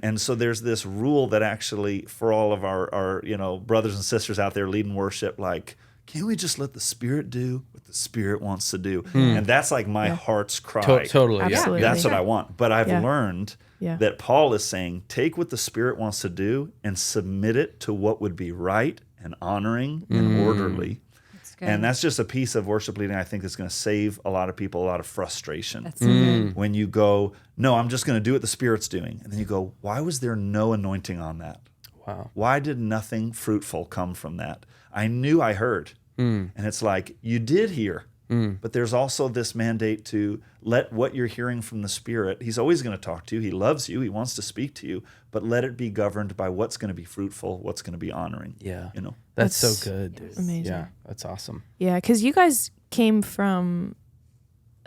And so there's this rule that actually, for all of our brothers and sisters out there leading worship, like, can't we just let the Spirit do what the Spirit wants to do? And that's like my heart's cry. Totally. Absolutely. That's what I want. But I've Yeah. learned that Paul is saying, take what the Spirit wants to do and submit it to what would be right and honoring and orderly. That's good. And that's just a piece of worship leading I think that's going to save a lot of people a lot of frustration. That's so good. When you go, no, I'm just going to do what the Spirit's doing. And then you go, why was there no anointing on that? Wow. Why did nothing fruitful come from that? I knew I heard. And it's like, you did hear. But there's also this mandate to let what you're hearing from the Spirit, he's always going to talk to you. He loves you. He wants to speak to you. But let it be governed by what's going to be fruitful, what's going to be honoring. Yeah. That's so good. Dude. amazing. Yeah, that's awesome. Yeah, because you guys came from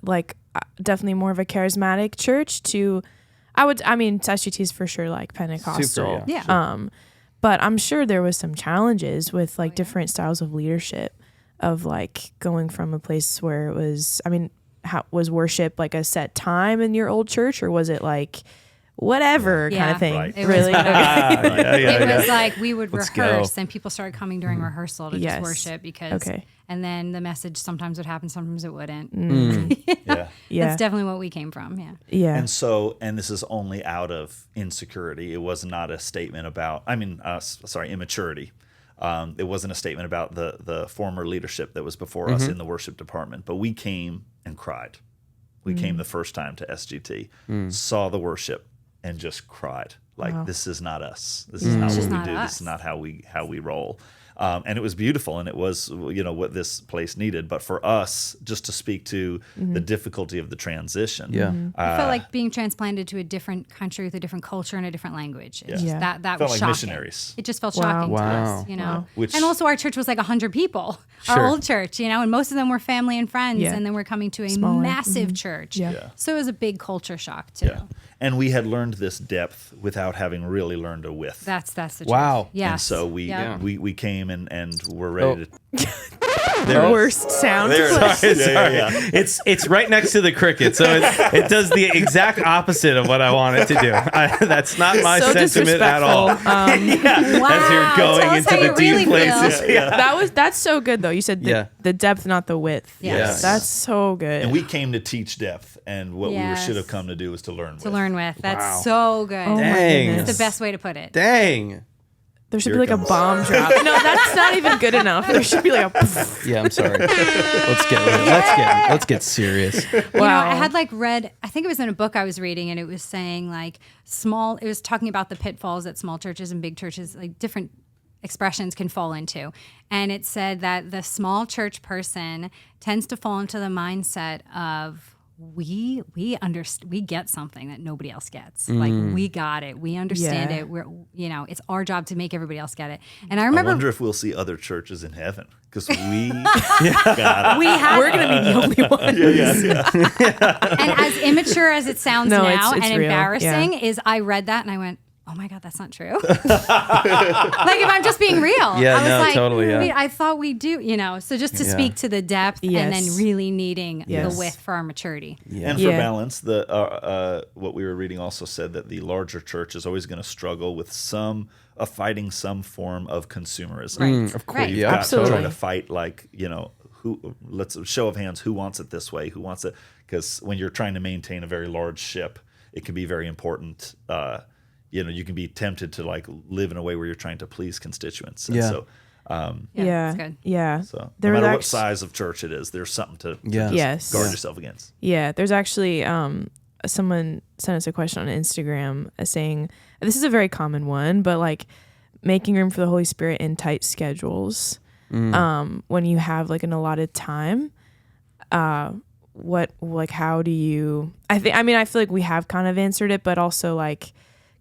like definitely more of a charismatic church to, SGT is for sure like Pentecostal. Super, Yeah. But I'm sure there was some challenges with like different styles of leadership, of like going from a place where it was, was worship like a set time in your old church, or was it like whatever kind of thing? Right. It Really? It was like we would Let's rehearse, go. and people started coming during rehearsal to Yes. just worship because. Okay. And then the message sometimes would happen, sometimes it wouldn't. Yeah. Yeah. That's definitely what we came from. Yeah. Yeah. And this is only out of insecurity. It was not a statement about, immaturity. It wasn't a statement about the former leadership that was before us in the worship department. But we came and cried. We came the first time to SGT, saw the worship, and just cried. Like, this is not us. This is not what we not do. us. This is not how we roll. And it was beautiful, and it was what this place needed. But for us, just to speak to the difficulty of the transition, I felt like being transplanted to a different country with a different culture and a different language. It's just Yeah. that felt was like shocking. missionaries. It just felt Wow. shocking to Wow. us, Which- and also our church was like 100 people, Sure. our old church, and most of them were family and friends, Yeah. and then we're coming to a Smaller. massive church. Yeah. So it was a big culture shock too. Yeah. And we had learned this depth without having really learned a width. That's the Wow. truth. Yes. And so we came and we're ready to. The worst sound. There it is. Sorry. Yeah. It's right next to the cricket, so it does the exact opposite of what I want it to do. That's not my So sentiment at all. disrespectful. Wow. As you're going Tell us into how the you really deep places. feel. That's so good though. You said the depth, not the width. Yes. That's so good. And we came to teach depth, and what Yes. we should have come to do was to learn. To learn with. That's Wow. so good. Oh my Dang. goodness. That's the best way to put it. Dang. There should Here be like it a comes. bomb drop. No, that's not even good enough. There should be like a. Yeah, I'm sorry. Let's get serious. Wow. You know, I had read, I think it was in a book I was reading, and it was saying it was talking about the pitfalls that small churches and big churches, like different expressions can fall into. And it said that the small church person tends to fall into the mindset of, we get something that nobody else gets. Like, we got it. We understand Yeah. it. We're, it's our job to make everybody else get it. And I I remember wonder if we'll see other churches in heaven because we got it. we had We're gonna be the only ones. and as immature as it sounds No, now it's and real, embarrassing is I read that and I went, oh my God, that's not true. Like, if I'm just being real. Yeah, I was no, like, totally, yeah. I thought we do, So just to Yeah. speak to the depth and then Yes. really needing Yes. the width for our maturity. And for Yeah. balance, what we were reading also said that the larger church is always going to struggle with fighting some form of consumerism. Right. Of course, Right. You've yeah, got Absolutely. to try to fight let's show of hands, who wants it this way, who wants it, because when you're trying to maintain a very large ship, it can be very important. You can be tempted to live in a way where you're trying to please constituents. And Yeah. so, Yeah. That's good. Yeah. so no There was matter what act- size of church it is, there's something to Yeah. just Yes. guard Yeah. yourself against. Yeah, there's actually someone sent us a question on Instagram saying this is a very common one, but making room for the Holy Spirit in tight schedules. When you have an allotted time, how do you? I feel like we have kind of answered it, but also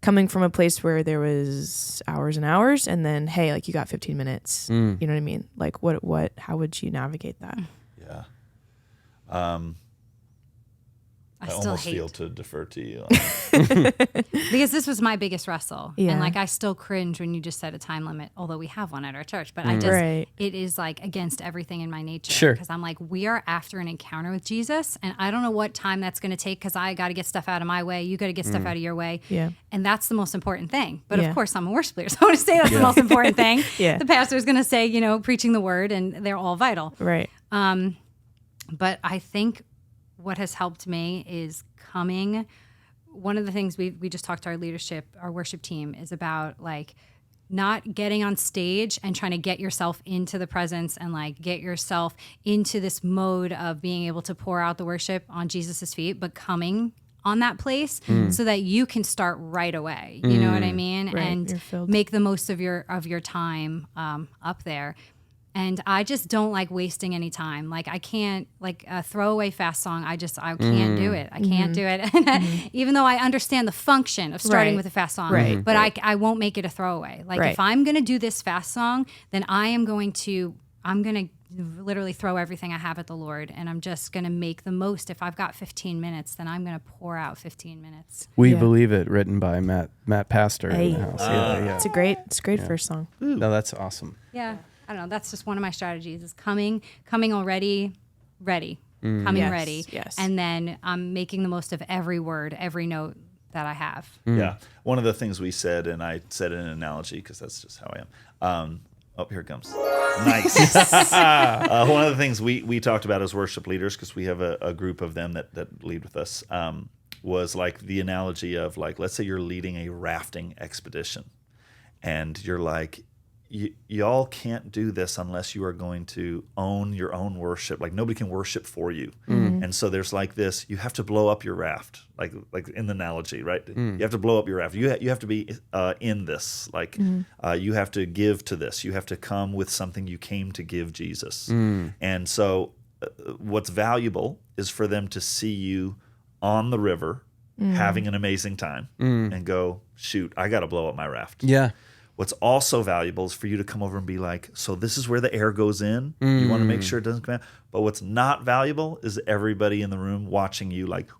coming from a place where there was hours and hours, and then, hey, like you got 15 minutes. You know what I mean? Like how would you navigate that? Yeah. I still almost hate feel to defer to you. because this was my biggest wrestle. Yeah. And like, I still cringe when you just set a time limit, although we have one at our church, but I just, Right. it is like against everything in my nature. Sure. Because I'm like, we are after an encounter with Jesus, and I don't know what time that's going to take, because I got to get stuff out of my way. You got to get stuff out of your way. Yeah. And that's the most important thing. But Yeah. of course, I'm a worship leader, so I want to say that's the most important thing. Yeah. The pastor's going to say, you know, preaching the word, and they're all vital. Right. But I think what has helped me is coming. One of the things we just talked to our worship team is about like not getting on stage and trying to get yourself into the presence and like get yourself into this mode of being able to pour out the worship on Jesus's feet, but coming on that place so that you can start right away. You know what I mean? Right, And you're filled. make the most of your time up there. And I just don't like wasting any time. Like I can't, like a throwaway fast song, I can't do it. I can't do it. Even though I understand the function of starting Right. with a fast song, Right. but I won't make it a throwaway. Like Right. if I'm going to do this fast song, then I'm going to literally throw everything I have at the Lord, and I'm just going to make the most. If I've got 15 minutes, then I'm going to pour out 15 minutes. We Yeah. Believe It, written by Matt Pastor Hey. in the house. Yeah. It's a great first song. No, that's awesome. Yeah. I don't know. That's just one of my strategies is coming already ready, coming Yes, ready. yes. And then I'm making the most of every word, every note that I have. Yeah. One of the things we said, and I said in an analogy because that's just how I am. Here it comes. Nice. One of the things we talked about as worship leaders, because we have a group of them that lead with us, was like the analogy of like, let's say you're leading a rafting expedition, and you're like, y'all can't do this unless you are going to own your own worship. Like nobody can worship for you. And so there's like this, you have to blow up your raft, like in the analogy, right? You have to blow up your raft. You have to be in this. Like you have to give to this. You have to come with something you came to give Jesus. And so what's valuable is for them to see you on the river having an amazing time and go, shoot, I got to blow up my raft. Yeah. What's also valuable is for you to come over and be like, so this is where the air goes in. You want to make sure it doesn't come out. But what's not valuable is everybody in the room watching you like,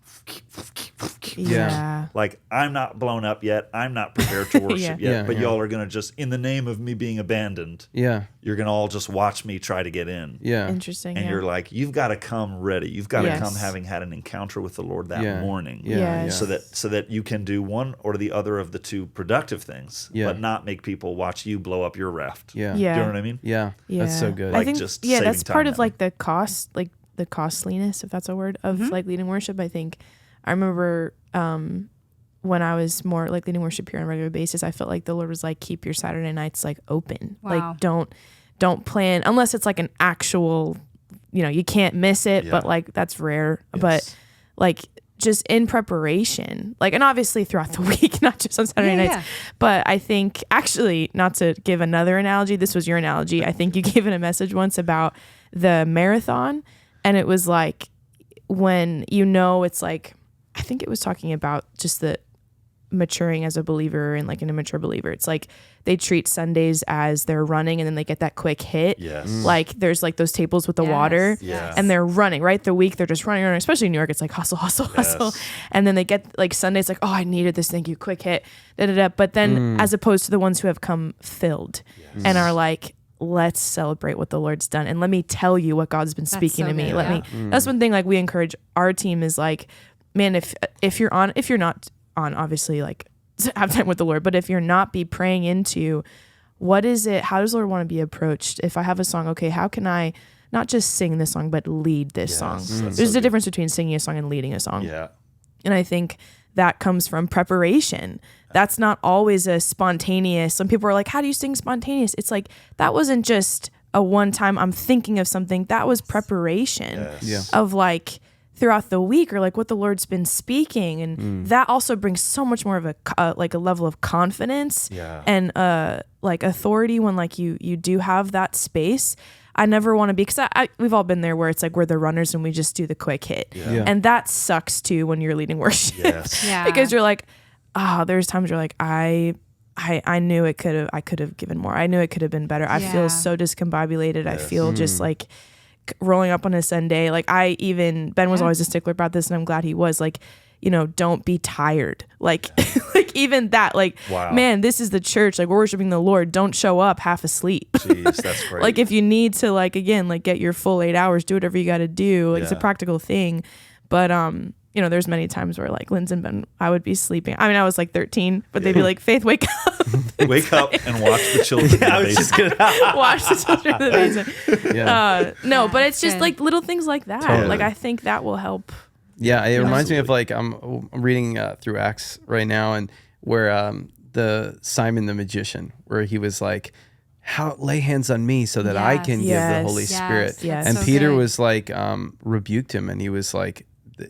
Yeah. like I'm not blown up yet. I'm not prepared to worship Yeah. yet. But y'all are going to just, in the name of me being abandoned, Yeah. you're going to all just watch me try to get in. Yeah. Interesting. And yeah. you're like, you've got to come ready. You've got to Yes. come having had an encounter with the Lord that Yeah. morning. Yeah. Yes. So that you can do one or the other of the two productive things, Yeah. but not make people watch you blow up your raft. Yeah. Yeah. Do you know what I mean? Yeah. That's so good. I Like, think just yeah, saving that's part time of that like the cost, like the costliness, if that's a word, of like leading worship. I think I remember when I was more like leading worship here on a regular basis, I felt like the Lord was like, keep your Saturday nights like open. Wow. Like don't plan unless it's like an actual, you can't miss it, Yeah. but like that's rare. Yes. But like just in preparation, like, and obviously throughout the week, not just on Saturday nights. Yeah. But I think actually, not to give another analogy, this was your analogy. I think you gave it a message once about the marathon, and it was like when it's like, I think it was talking about just the maturing as a believer and like an immature believer. It's like they treat Sundays as they're running and then they get that quick hit. Yes. Like there's like those tables with the Yes, water yes. and they're running, right? The week they're just running, especially in New York. It's like hustle. Yes. And then they get like Sundays like, oh, I needed this. Thank you. Quick hit. But then as opposed to the ones who have come filled and are like, let's celebrate what the Lord's done. And let me tell you what God's been speaking so to me. good, That's one thing like we encourage our team is like, man, if you're not on, obviously like have time with the Lord, but if you're not, be praying into what is it, how does the Lord want to be approached? If I have a song, okay, how can I not just sing this song, but lead this song? that's There's so a difference between singing a song and leading a song. Yeah. And I think that comes from preparation. That's not always a spontaneous. Some people are like, how do you sing spontaneous? It's like, that wasn't just a one time I'm thinking of something. That was preparation Yes. of like throughout the week or like what the Lord's been speaking. And that also brings so much more of a like a level of confidence Yeah. and like authority when like you do have that space. I never want to be, because we've all been there where it's like we're the runners and we just do the quick hit. Yeah. And that sucks too when you're leading worship. Yes. Yeah. Because you're like, there's times where like I knew I could have given more. I knew it could have been better. I Yeah. feel so discombobulated. I feel just like rolling up on a Sunday. Like Ben was always a stickler about this, and I'm glad he was like, don't be tired. Like, like even that, like, Wow. man, this is the church. Like, we're worshiping the Lord. Don't show up half asleep. Jeez, that's great. Like, if you need to, like, again, like, get your full 8 hours, do whatever you got to do. Like, it's a Yeah. practical thing. But, there's many times where, like, Linz and Ben, I would be sleeping. I mean, I was like 13, but they'd be like, Faith, wake up. Wake up and watch the children. in the I was just basement. gonna. Watch the children in the basement. Yeah. No, but it's just Good. like little things like that. Totally. Like, I think that will help. Yeah, it reminds me of Absolutely. like I'm reading through Acts right now, and where the Simon the magician, where he was like, "How lay hands on me so that I can give the Yes. Holy Yes. Spirit." Yes. And So Peter good. was like rebuked him, and he was like,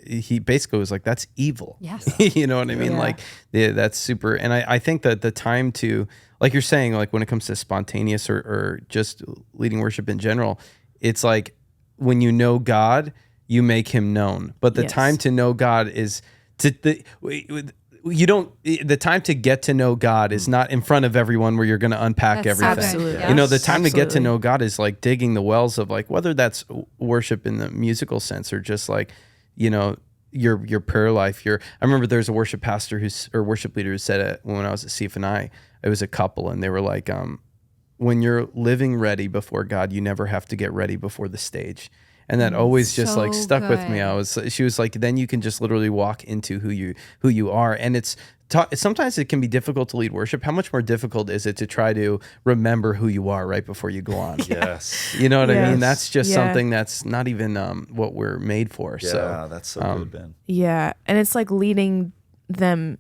he basically was like, "That's evil." Yes. You know what I mean? Yeah. Like that's super. And I think that the time to, like you're saying, like when it comes to spontaneous or just leading worship in general, it's like when you know God, you make him known. But the Yes. time to know God is the time to get to know God is not in front of everyone where you're going to unpack That's so everything. Absolutely. good. You know, Yes. the time to get to Absolutely. know God is like digging the wells of like, whether that's worship in the musical sense or just like, your prayer life. I remember there's a worship pastor or worship leader who said it when I was at CFNI. It was a couple, and they were like, when you're living ready before God, you never have to get ready before the stage. And that always just like So stuck with me. good. She was like, then you can just literally walk into who you are. And sometimes it can be difficult to lead worship. How much more difficult is it to try to remember who you are right before you go on? Yes. You know what I mean? Yes. That's just Yeah. something that's not even what we're made for. Yeah, So that's so good, Ben. Yeah. And it's like leading them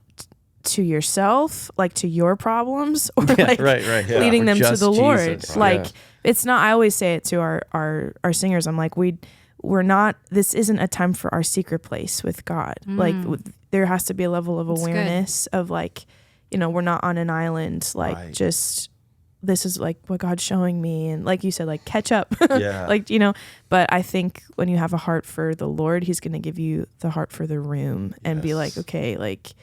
to yourself, like to your problems, or like right. Yeah. leading Or them to just the Lord. Jesus. Like Yeah. it's not, I always say it to our singers. I'm like, we're not, this isn't a time for our secret place with God. Like there has to be a level of That's good. awareness of like, we're not on an island, like Right. just, this is like what God's showing me. And like you said, like catch up, Yeah. like, but I think when you have a heart for the Lord, he's going to give you the heart for the room and be like, Yes. okay, like,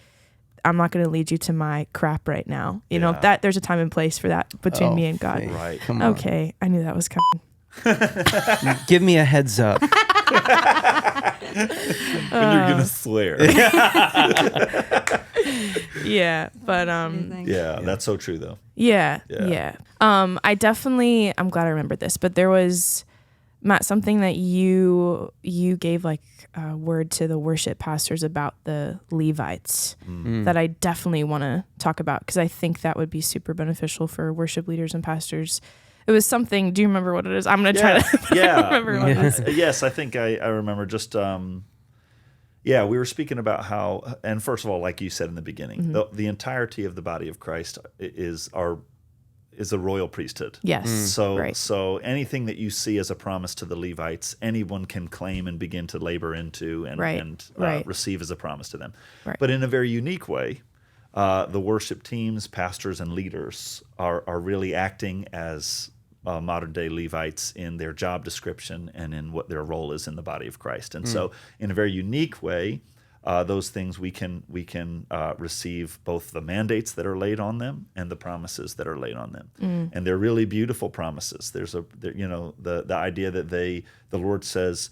I'm not going to lead you to my crap right now. Yeah. That there's a time and place for that between me and God. Faith, Right. Come on. Okay. I knew that was coming. Give me a heads up. And you're gonna swear. Yeah. But, Amazing. Yeah, that's so true though. yeah. Yeah. I'm glad I remembered this, but there was, Matt, something that you gave like a word to the worship pastors about the Levites that I definitely want to talk about, because I think that would be super beneficial for worship leaders and pastors. It was something, do you remember what it is? I'm going to try to Yeah. remember what it is. Yes, I think I remember just we were speaking about how, and first of all, like you said in the beginning, the entirety of the body of Christ is a royal priesthood. Yes. So Right. so anything that you see as a promise to the Levites, anyone can claim and begin to labor into and Right. Right. receive as a promise to them. Right. But in a very unique way, the worship teams, pastors, and leaders are really acting as modern day Levites in their job description and in what their role is in the body of Christ. And so in a very unique way, those things we can receive both the mandates that are laid on them and the promises that are laid on them, and they're really beautiful promises. There's the idea that the Lord says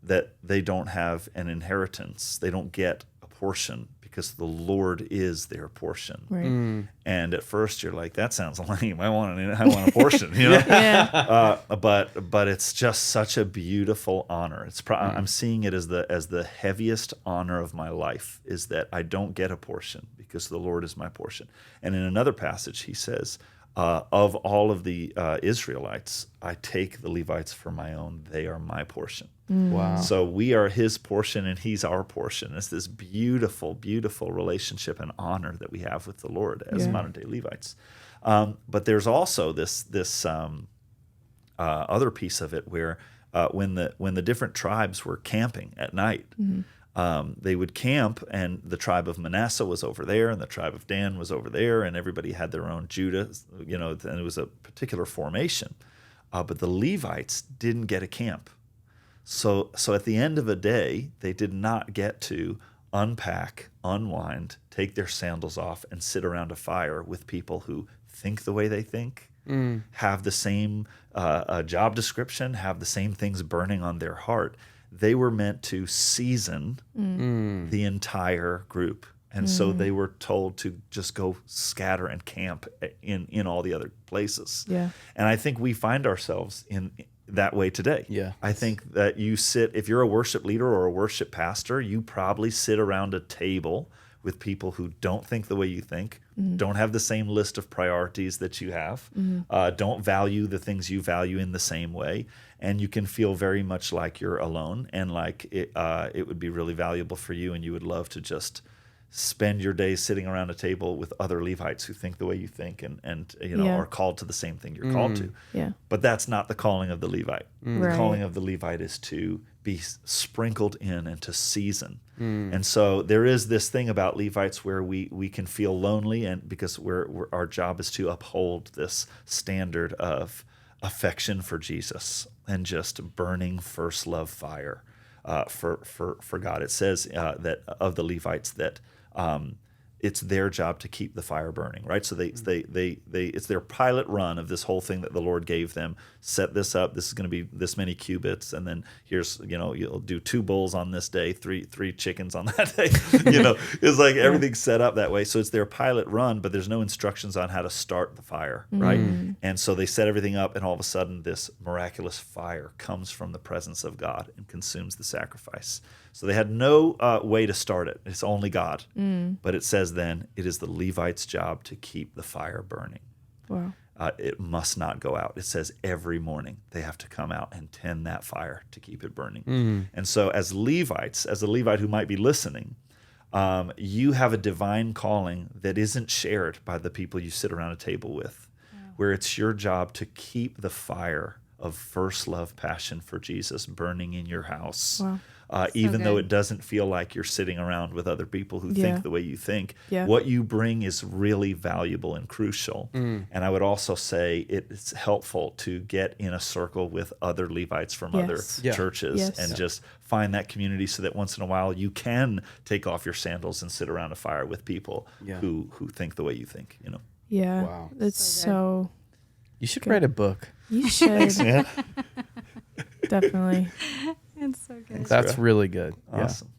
that they don't have an inheritance, they don't get a portion because the Lord is their portion. Right. And at first you're like, that sounds lame. I want a portion, you know. Yeah. But it's just such a beautiful honor. I'm seeing it as the heaviest honor of my life, is that I don't get a portion because the Lord is my portion. And in another passage, he says, of all of the Israelites, I take the Levites for my own. They are my portion. Wow. So we are his portion and he's our portion. It's this beautiful, beautiful relationship and honor that we have with the Lord as modern day Levites. But there's also this other piece of it where when the different tribes were camping at night, they would camp, and the tribe of Manasseh was over there, and the tribe of Dan was over there, and everybody had their own Judah, and it was a particular formation. But the Levites didn't get a camp. So at the end of a day, they did not get to unpack, unwind, take their sandals off, and sit around a fire with people who think the way they think, have the same job description, have the same things burning on their heart. They were meant to season the entire group. And so they were told to just go scatter and camp in all the other places. Yeah. And I think we find ourselves in that way today. Yeah. I think that if you're a worship leader or a worship pastor, you probably sit around a table with people who don't think the way you think, don't have the same list of priorities that you have, don't value the things you value in the same way, and you can feel very much like you're alone, and like it would be really valuable for you, and you would love to just spend your days sitting around a table with other Levites who think the way you think and are called to the same thing you're called to. Yeah. But that's not the calling of the Levite. The Right. calling of the Levite is to be sprinkled in and to season. And so there is this thing about Levites where we can feel lonely, and because our job is to uphold this standard of affection for Jesus and just burning first love fire for God. It says that of the Levites that it's their job to keep the fire burning, right? So they it's their pilot run of this whole thing that the Lord gave them. Set this up. This is going to be this many cubits, and then here's you'll do 2 bulls on this day, three chickens on that day. It's like everything's set up that way. So it's their pilot run, but there's no instructions on how to start the fire, right? And so they set everything up, and all of a sudden this miraculous fire comes from the presence of God and consumes the sacrifice. So they had no way to start it. It's only God. But it says then it is the Levite's job to keep the fire burning. Wow. It must not go out. It says every morning they have to come out and tend that fire to keep it burning. And so as Levites, as a Levite who might be listening, you have a divine calling that isn't shared by the people you sit around a table with, where it's your job to keep the fire of first love passion for Jesus burning in your house. Wow. Even though good. it doesn't feel like you're sitting around with other people who think the way you think, Yeah. what you bring is really valuable and crucial. And I would also say it's helpful to get in a circle with other Levites from other Yes. churches Yes. and just find that community so that once in a while you can take off your sandals and sit around a fire with people who think the way you think. Yeah. Wow. It's So so You should write a book. you should Yeah. definitely. It's so good. That's really good. Awesome.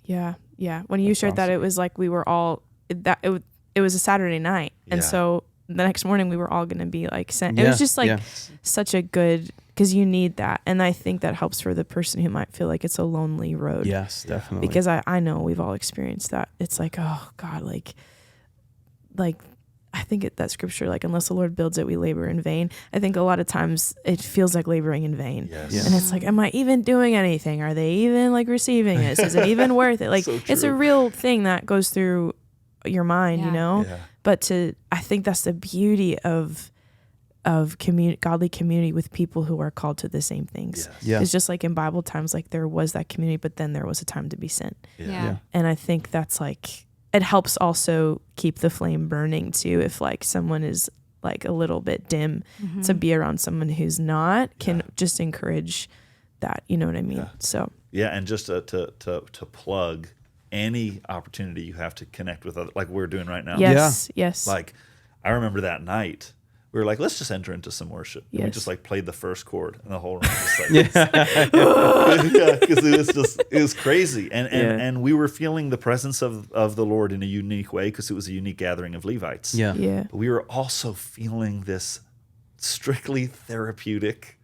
Yeah. Yeah. When you shared that, awesome. it was like we were all it was a Saturday night. And Yeah. so the next morning we were all going to be like sent. It Yeah, was just like yeah. such a good, because you need that. And I think that helps for the person who might feel like it's a lonely road. Yes, definitely. Because I know we've all experienced that. It's like, oh God, like I think that scripture, like, unless the Lord builds it, we labor in vain. I think a lot of times it feels like laboring in vain. Yes. Yeah. And it's like, am I even doing anything? Are they even like receiving this? Is it even worth it? Like, So it's a true. real thing that goes through your mind, you Yeah. know? Yeah. But I think that's the beauty of godly community with people who are called to the same things. Yes. Yeah. It's just like in Bible times, like there was that community, but then there was a time to be sent. Yeah. And I think that's like, it helps also keep the flame burning too. If like someone is like a little bit dim, to be around someone who's not can just encourage that. You know what I mean? Yeah. So Yeah, and just to plug any opportunity you have to connect with other, like we're doing right now. yes, yes. Like I remember that night, we were like, let's just enter into some worship. And we Yes. just like played the first chord, and the whole room was like, yeah, because it was crazy, and we were feeling the presence of the Lord in a unique way because it was a unique gathering of Levites. Yeah. yeah. But we were also feeling this strictly therapeutic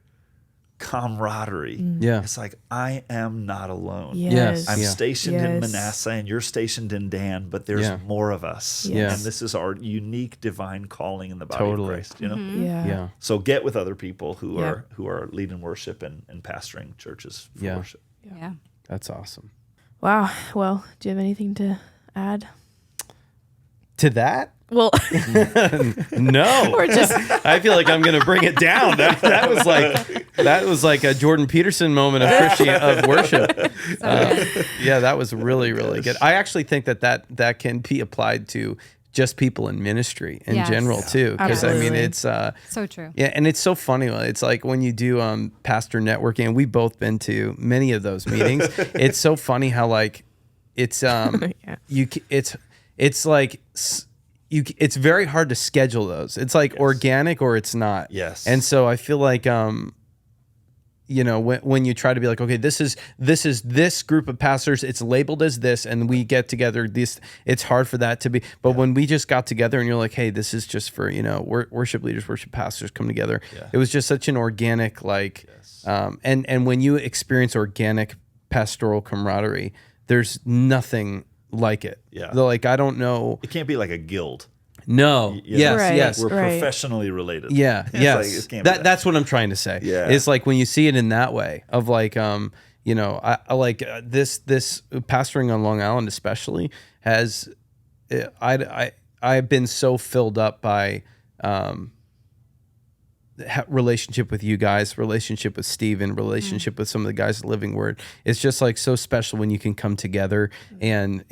camaraderie. Yeah. It's like, I am not alone. Yes. I'm Yeah. stationed in Yes. Manasseh and you're stationed in Dan, but there's Yeah. more of us. Yes. And this is our unique divine calling in the body Totally. of Christ, you know? Yeah. Yeah. So get with other people who Yeah. are leading worship and pastoring churches for Yeah. worship. Yeah. That's awesome. Wow. Well, do you have anything to add? To that? Well, No. or just I feel like I'm going to bring it down. That was like a Jordan Peterson moment of worship. Yeah, that was really, really good. I actually think that can be applied to just people in ministry in Yes. general too, because I mean Absolutely. it's So true. yeah, and it's so funny. It's like when you do pastor networking, and we've both been to many of those meetings. It's so funny how like it's Yeah. it's like it's very hard to schedule those. It's like organic or it's not. Yes. And so I feel like when you try to be like, okay, this is this group of pastors, it's labeled as this, and we get together. It's hard for that to be. But when we just got together, and you're like, hey, this is just for worship leaders, worship pastors come together. Yeah. It was just such an organic and when you experience organic pastoral camaraderie, there's nothing like it. Yeah. Like I don't know. It can't be like a guild. No. Yes. Right. Yes. We're professionally related. Yeah. It's Yes. like, it can't be That's what I'm trying to say. Yeah. It's like when you see it in that way of like, I like this pastoring on Long Island especially has, I've been so filled up by relationship with you guys, relationship with Steven, relationship with some of the guys at Living Word. It's just like so special when you can come together and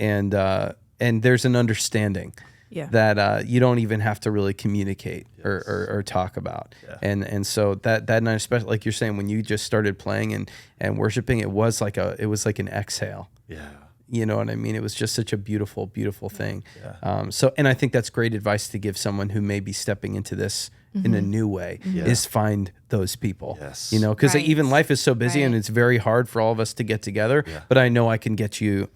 there's an understanding. Yeah. That you don't even have to really communicate or talk about. Yeah. And so that night, especially like you're saying, when you just started playing and worshiping, it was like an exhale. Yeah. You know what I mean? It was just such a beautiful, beautiful thing. Yeah. And I think that's great advice to give someone who may be stepping into this in a new way is find those people. Yes. Because Right. even life is so busy and Right. it's very hard for all of us to get together. Yeah. But I know I can get you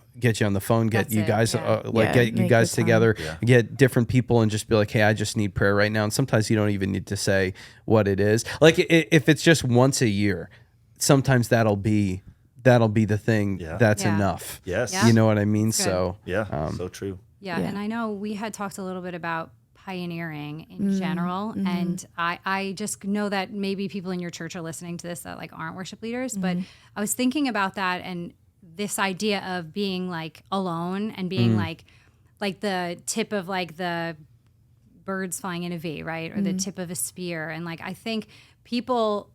on the phone, get That's you it, guys yeah. get you make guys the time. together, Yeah. get different people, and just be like, hey, I just need prayer right now. And sometimes you don't even need to say what it is. Like if it's just once a year, sometimes that'll be the thing that's Yeah. enough. Yes. Yeah. You know what I mean? Good. So Yeah. So true. Yeah, Yeah. and I know we had talked a little bit about pioneering in general, and I just know that maybe people in your church are listening to this that like aren't worship leaders, but I was thinking about that and this idea of being like alone and being like the tip of like the birds flying in a V, right? Or the tip of a spear. And like I think people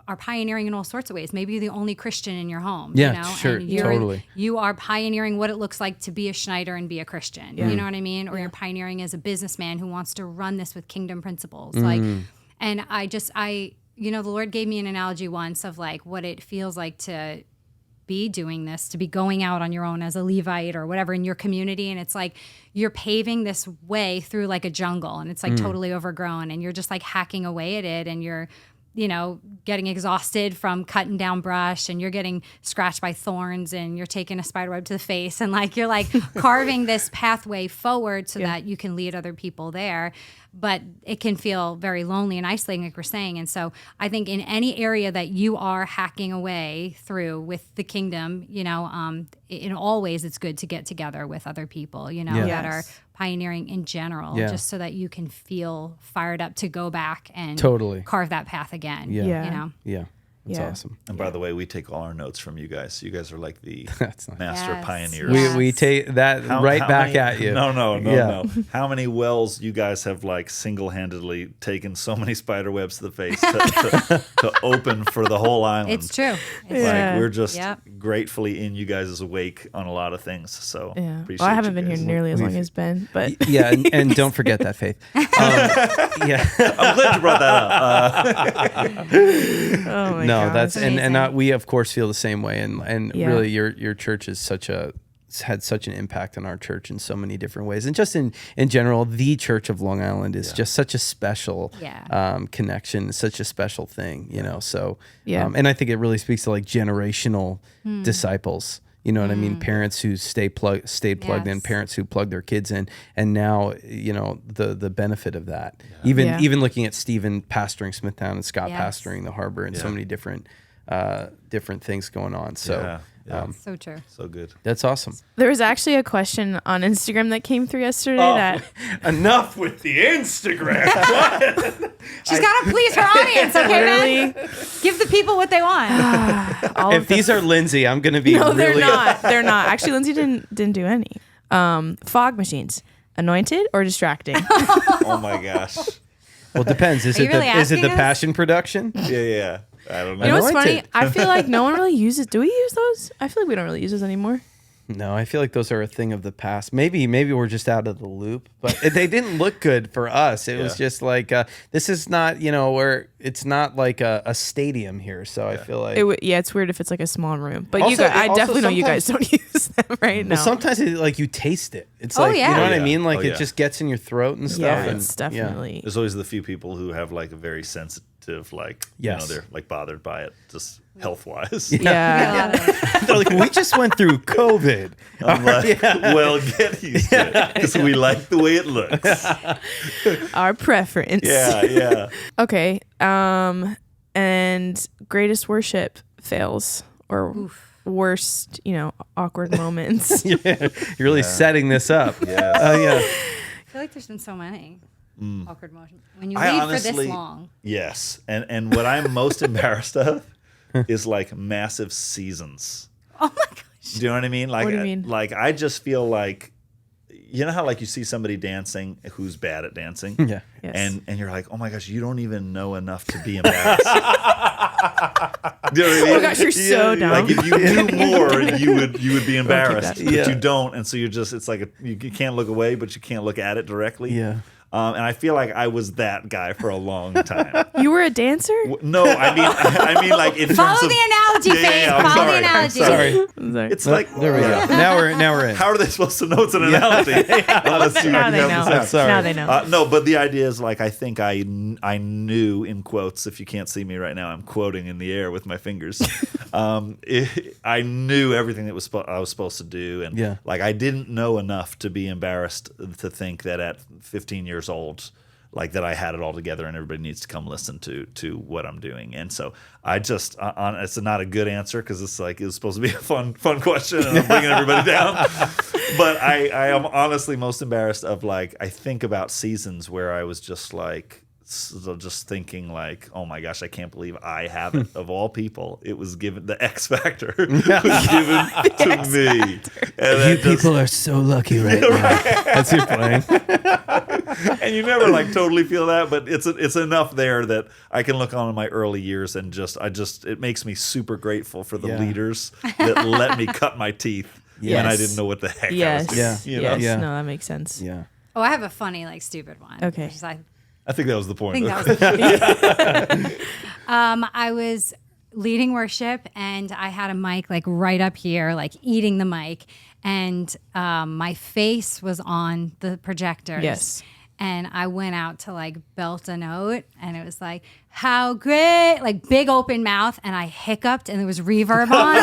are pioneering in all sorts of ways. Maybe you're the only Christian in your home. Yeah, you know? sure, And totally. You are pioneering what it looks like to be a Schneider and be a Christian. You know what I mean? Or you're pioneering as a businessman who wants to run this with kingdom principles. Like, and the Lord gave me an analogy once of like what it feels like to be doing this, to be going out on your own as a Levite or whatever in your community. And it's like you're paving this way through like a jungle and it's like totally overgrown and you're just like hacking away at it and you're getting exhausted from cutting down brush and you're getting scratched by thorns and you're taking a spider web to the face and like you're like carving this pathway forward so that you can lead other people there. But it can feel very lonely and isolating, like we're saying. And so I think in any area that you are hacking away through with the kingdom, in all ways it's good to get together with other people, that are pioneering in general, just so that you can feel fired up to go back and carve that path again. Yeah. That's Yeah. awesome. And by the way, we take all our notes from you guys. You guys are like the That's nice. master Yes. pioneers. Yes. We take that How back many- at you. No. How many wells you guys have like single-handedly taken so many spider webs to the face to open for the whole island? It's true. It's Yeah. Like we're just Yep. gratefully in you guys' wake on a lot of things. So Yeah. appreciate Well, I haven't you been guys. here nearly as long as Ben, but Yeah, and don't forget that, Faith. Yeah. I'm glad you brought that up. oh my No, gosh. that's and amazing. we of course feel the same way, and Yeah. really your church is had such an impact on our church in so many different ways, and just in general, the Church of Long Island is just such a special connection, such a special thing, So and I think it really speaks to like generational disciples. You know what I mean? Parents who stayed plugged in, Yes. parents who plugged their kids in, and now the benefit of that. Even looking at Stephen pastoring Smithtown and Scott pastoring the Harbor, and so many different things going on. So So true. So good. that's awesome. there was actually a question on Instagram that came through yesterday that Enough with the Instagram. She's got to please her audience, okay, literally man? Give the people what they want. all If of the these are Lindsay, I'm going to be No, really. they're not. They're not. Actually, Lindsay didn't do any. Fog machines, anointed or distracting? Oh my gosh. Well, it depends. Is Are it you really is it the asking us? passion production? Yeah. I don't know. You know what's funny? Anointed. I feel like no one really uses. Do we use those? I feel like we don't really use those anymore. No, I feel like those are a thing of the past. Maybe we're just out of the loop, but they didn't look good for us. It was just like this is not, where it's not like a stadium here. So I feel like it's weird if it's like a small room. But Also- I also definitely know you guys sometimes- don't use them right now. well, sometimes like you taste it. It's Oh, like yeah. you know what I Yeah. mean? Like Oh, it yeah. just gets in your throat and stuff. yeah, and, it's definitely. There's always the few people who have like a very sensitive, like, Yes. they're like bothered by it just health wise. Yeah. They're like, we just went through COVID. I'm like, well, get used to it because we like the way it looks. Our preference. Yeah. Okay. And greatest worship fails or worst, awkward moments. You're really setting this up. Yes. Yeah. I feel like there's been so many awkward moments when you I leave honestly, for this long. Yes. And what I'm most embarrassed of is like massive seasons. Oh my gosh. Do you know what I mean? Like, What do you mean? Like, I just feel like, you know how like you see somebody dancing who's bad at dancing? Yeah. Yes. And you're like, oh my gosh, you don't even know enough to be embarrassed. Do you know what I mean? Oh gosh, you're so dumb. Like if you knew more, you would be embarrassed, that. but Yeah. you don't, and so you're just it's like you can't look away, but you can't look at it directly. Yeah. And I feel like I was that guy for a long time. You were a dancer? No, I mean like in Follow terms of the analogy, Faith. I'm Follow sorry. the analogy. Sorry. I'm sorry. It's like There we go. Now we're in. How are they supposed to know it's an analogy? Unless you Now they have know. this out. Sorry. Now they know. No, but the idea is like I think I knew in quotes. If you can't see me right now, I'm quoting in the air with my fingers. I knew everything that I was supposed to do, and like I didn't know enough to be embarrassed to think that at 15 years old, like that I had it all together and everybody needs to come listen to what I'm doing. And so I just it's not a good answer because it's like it was supposed to be a fun question and I'm bringing everybody down. But I am honestly most embarrassed of like I think about seasons where I was just like just thinking like, oh my gosh, I can't believe I have it. Of all people, it was given the X Factor was given to me. And You people are so lucky right now. That's your playing. and you never like totally feel that, but it's enough there that I can look on in my early years and it makes me super grateful for the leaders that let me cut my teeth when I didn't know what the heck I was doing. Yes. You know? Yes. Yeah. No, that makes sense. Yeah. Oh, I have a funny, like, stupid one. Okay. Which is I think that was the point. I think that was the I was leading worship and I had a mic like right up here, like eating the mic, and my face was on the projectors. Yes. And I went out to like belt a note, and it was like, how great, like big open mouth, and I hiccuped, and there was reverb on.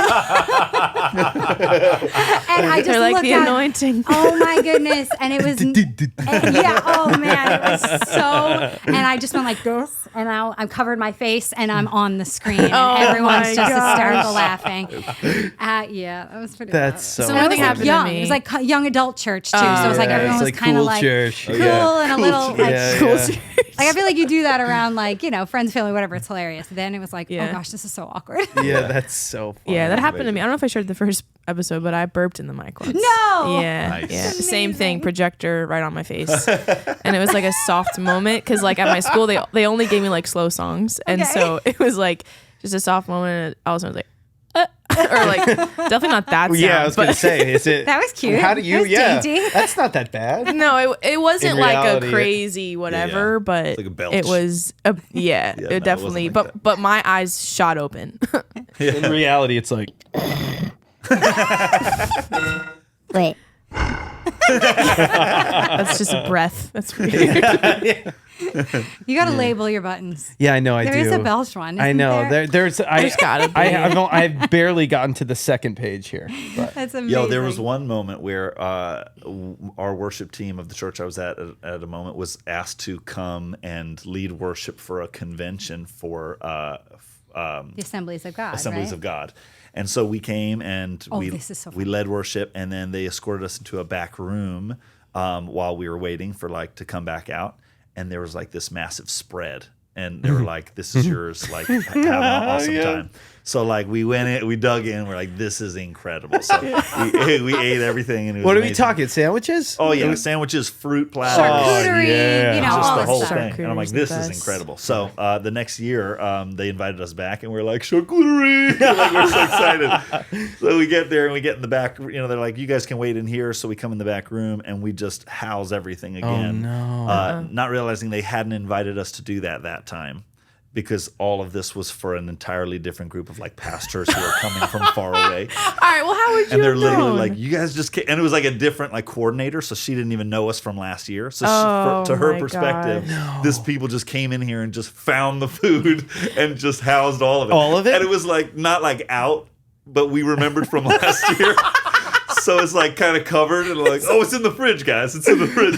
And I just They're like looked the at, anointing. oh my goodness, and it was, oh man, it was so, and I just went like this, and I covered my face, and I'm on the screen, and everyone's my just gosh. hysterical laughing. Yeah, that was pretty That's rough. so So funny. it was like happened to young. me. It was like young adult church too. So it was like Yeah, everyone it's was like kind of cool like church. cool Yeah. and a little like Yeah, Cool. yeah. like I feel like you do that around like, friends, family, whatever. It's hilarious. Then it was like, Yeah. oh gosh, this is so awkward. Yeah, that's so funny. Yeah, that happened to me. I don't know if I shared the first episode, but I burped in the mic once. No! Yeah. Nice. Yeah. That's Same thing. amazing. Projector right on my face. And it was like a soft moment because like at my school they only gave me like slow songs, and Okay. so it was like just a soft moment. And all of a sudden I was like. Or like definitely not that sound. Yeah, I was but gonna say, is it? That was cute. How do you? It was Yeah, dainty. that's not that bad. no, it wasn't In like reality, a crazy whatever, yeah. but It's like a belch. it was Yeah, no, it it definitely. wasn't like but my eyes shot open. In reality, it's like Wait. That's just breath. That's weird. You got to label your buttons. yeah, I know. I There do. is a belch one. I isn't know. there? There's gotta be. I've barely gotten to the second page here. But. That's amazing. Yo, there was one moment where our worship team of the church I was at a moment was asked to come and lead worship for a convention for the Assemblies of God. Assemblies right? of God. And so we came and this is so we fun. led worship, and then they escorted us into a back room while we were waiting for like to come back out. And there was like this massive spread, and they were like, "This is yours. Like, have an awesome time." So like we went in, we dug in. We're like, this is incredible. So we ate everything, and it was What are amazing. we talking? Sandwiches? Oh yeah, sandwiches, fruit platters, Charcuterie, yeah. you know, just all the this whole stuff. thing. And I'm like, Charcuterie's this the is best. incredible. So the next year, they invited us back, and we're like, charcuterie! Like, we're so excited. So we get there, and we get in the back. You know, they're like, you guys can wait in here. So we come in the back room, and we just house everything again. Oh, no. Not realizing they hadn't invited us to do that time. Because all of this was for an entirely different group of like pastors who are coming from far away. All right. Well, how would you? And they're have literally known? like, you guys just came. And it was like a different like coordinator, so she didn't even know us from last year. So Oh, to her my perspective, gosh. this people just came in here and just found the food and just housed all of it. All of it? And it was like not like out, but we remembered from last year. So it's like kind of covered and like, oh, it's in the fridge, guys. It's in the fridge.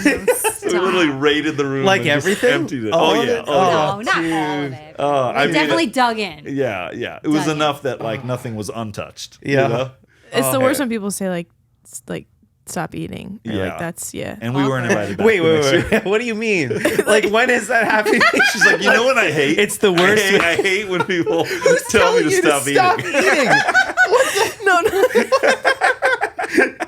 So we literally raided the room. Like and just everything? emptied it. All Oh of yeah. it? Oh, yeah. No, not all of it. I We mean, definitely dug in. Yeah. It was Dug in. enough that like nothing was untouched. Yeah. You know? It's the Okay. worst when people say like stop eating. Or, Yeah. like that's And we weren't invited back. Wait, the next year. wait. What do you mean? Like, when is that happening? She's like, you know what I hate? It's the worst. I hate when people tell me to You stop eating. eating. no.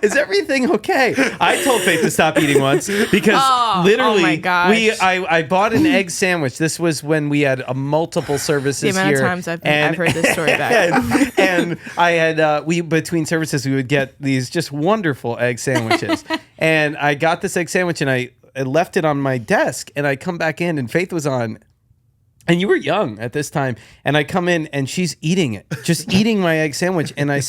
Is everything okay? I told Faith to stop eating once because literally, oh my gosh. I bought an egg sandwich. This was when we had multiple services The amount here. of times I've heard this story back. and I had between services we would get these just wonderful egg sandwiches, and I got this egg sandwich and I left it on my desk, and I come back in and Faith was on. And you were young at this time, and I come in and she's eating it, just eating my egg sandwich, and I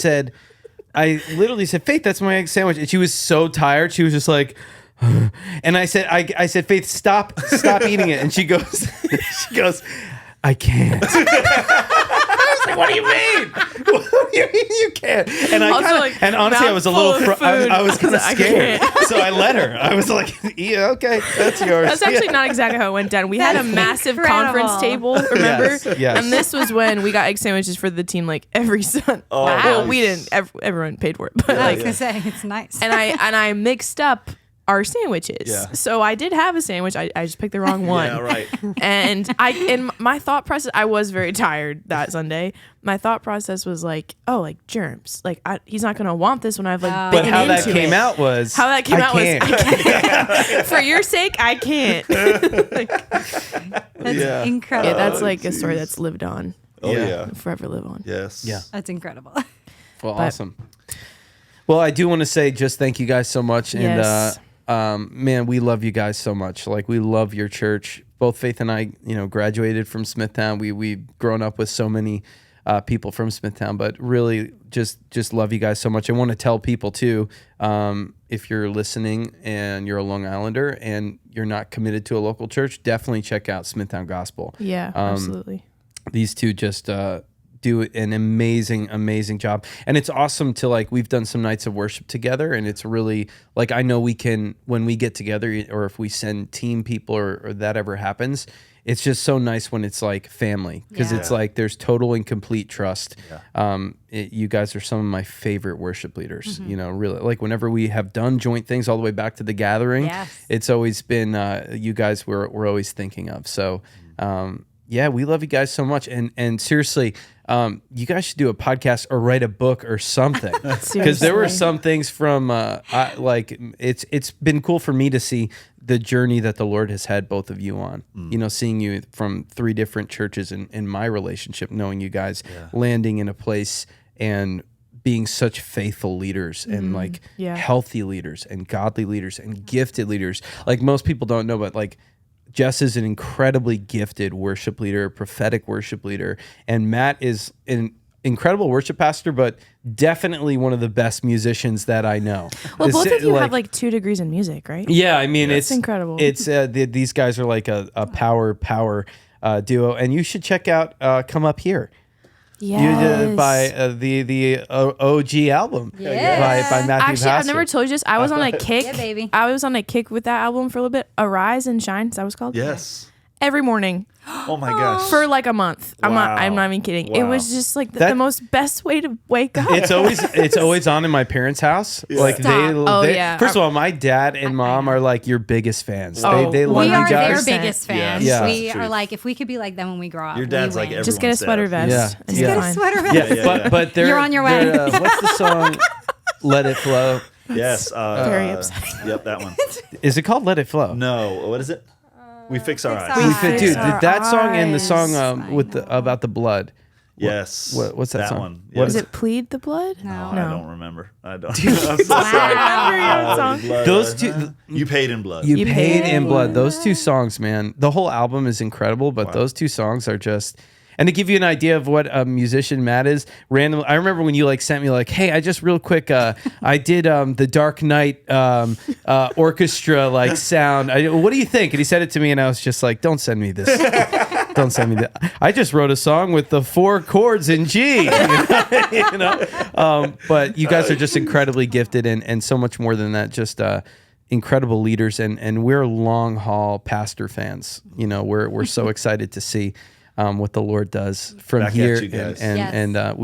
literally said, Faith, that's my egg sandwich. And she was so tired. She was just like, and I said, Faith, stop eating it. And she goes, I can't. I was like, what do you mean? What do you mean you can't? And I Also, kinda, like, and honestly, I was a little, mouthful of food. I was kind of I scared. can't. So I let her. I was like, yeah, okay, that's yours. That's actually not exactly how it went down. We had a That's massive incredible. conference table, remember? Yes. And this was when we got egg sandwiches for the team like every Sunday. Oh, Well, nice. we didn't. Everyone paid for it, but I like, was gonna say it's nice. and I mixed up our sandwiches. Yeah. So I did have a sandwich. I just picked the wrong one. Yeah, right. And in my thought process, I was very tired that Sunday. My thought process was like, oh, like germs. Like he's not gonna want this when I've like But bitten how that into came it. out was How that came I out was can't. I can't. For your sake, I can't. That's incredible. Yeah, that's like a story that's lived on, Oh Yeah. yeah. forever live on. Yes. Yeah. That's incredible. Well, awesome. Well, I do want to say just thank you guys so much. Yes. And man, we love you guys so much. Like, we love your church. Both Faith and I, graduated from Smithtown. We've grown up with so many people from Smithtown, but really just love you guys so much. I want to tell people too, if you're listening and you're a Long Islander and you're not committed to a local church, definitely check out Smithtown Gospel. Yeah, absolutely. These two just do an amazing job, and it's awesome to like, we've done some nights of worship together, and it's really like, I know we can, when we get together or if we send team people or that ever happens, it's just so nice when it's like family, because Yeah. it's like there's total and complete trust. You guys are some of my favorite worship leaders. Really, like whenever we have done joint things all the way back to the gathering, Yes. it's always been you guys we're always thinking of. So yeah, we love you guys so much, and seriously, you guys should do a podcast or write a book or something, because there were Seriously. some things from like, it's been cool for me to see the journey that the Lord has had both of you on. Seeing you from 3 different churches in my relationship, knowing you guys landing in a place and being such faithful leaders and like Yeah. healthy leaders and godly leaders and gifted leaders. Like, most people don't know, but like, Jess is an incredibly gifted worship leader, prophetic worship leader, and Matt is an incredible worship pastor, but definitely one of the best musicians that I know. Well, both of you like, have like 2 degrees in music, right? yeah, I mean, it's incredible. It's these guys are like a power duo, and you should check out Come Up Here. Yes. By the OG album Yes. by Matthew Actually, I've Pastor. never told you this. I was on a kick. Yeah, baby. I was on a kick with that album for a little bit. Arise and Shine. Is that what it's called? Yes. every morning Oh my gosh. for like a month. I'm not even kidding. It Wow. was just like the most best way to wake up. It's always on in my parents' house. Like Stop. Yeah. First of all, my dad and mom are like your biggest fans. Oh, They love We you are their guys. biggest fans. Yeah. We That's are true. like, if we could be like them when we grow up, Your dad's we like win. everyone's Just get a sweater dad. vest. Yeah. and Yeah. you're Get a fine. sweater vest. Yeah, but they're, You're on your way. what's the song? Let It Flow. Yes. Very upsetting. Yep, that one. Is it called Let It Flow? No, what is it? We fix our Fix eyes. Our Eyes. Dude, Our that song and the song Eyes. with about the blood. Yes. What's that song? one? What Is Yes. it Plead the Blood? Oh, No. I don't remember. I don't. I'm so sorry. Remember your song? Blood, Those two- You paid in blood. You Paid in Blood. Paid. Those two songs, man. The whole album is incredible, but those two songs are just. And to give you an idea of what a musician Matt is, randomly, I remember when you like sent me like, "Hey, I just real quick, I did the Dark Knight orchestra like sound. What do you think?" And he said it to me, and I was just like, "Don't send me this. Don't send me that. I just wrote a song with the 4 chords in G." You know? But you guys are just incredibly gifted, and so much more than that. Just incredible leaders, and we're long haul pastor fans. You know, we're so excited to see. What the Lord does from Back at here, you guys. and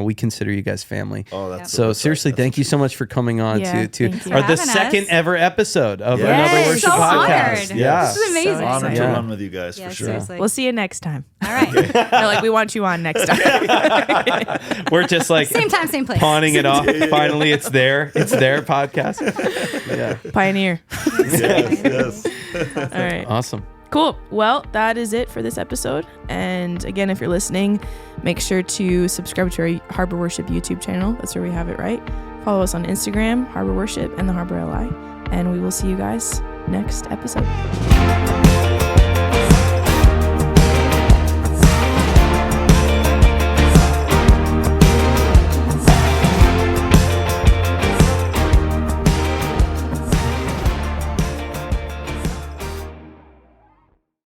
we consider you guys family. Oh, that's So seriously, thank you so much for coming on Yeah, to thank you. the For having second us. ever episode of Yes. another worship So podcast. honored. Yeah, This is amazing. So Honored to Yeah. run with you guys Yeah, for sure. seriously. We'll see you next time. All right. They're like, we want you on next time. we're just like Same time, same place. pawning it off. Finally, it's their podcast. Yeah, Pioneer. Yes. All right. awesome. Cool. Well, that is it for this episode. And again, if you're listening, make sure to subscribe to our Harbor Worship YouTube channel. That's where we have it, right? Follow us on Instagram, Harbor Worship, and the Harbor LI. And we will see you guys next episode.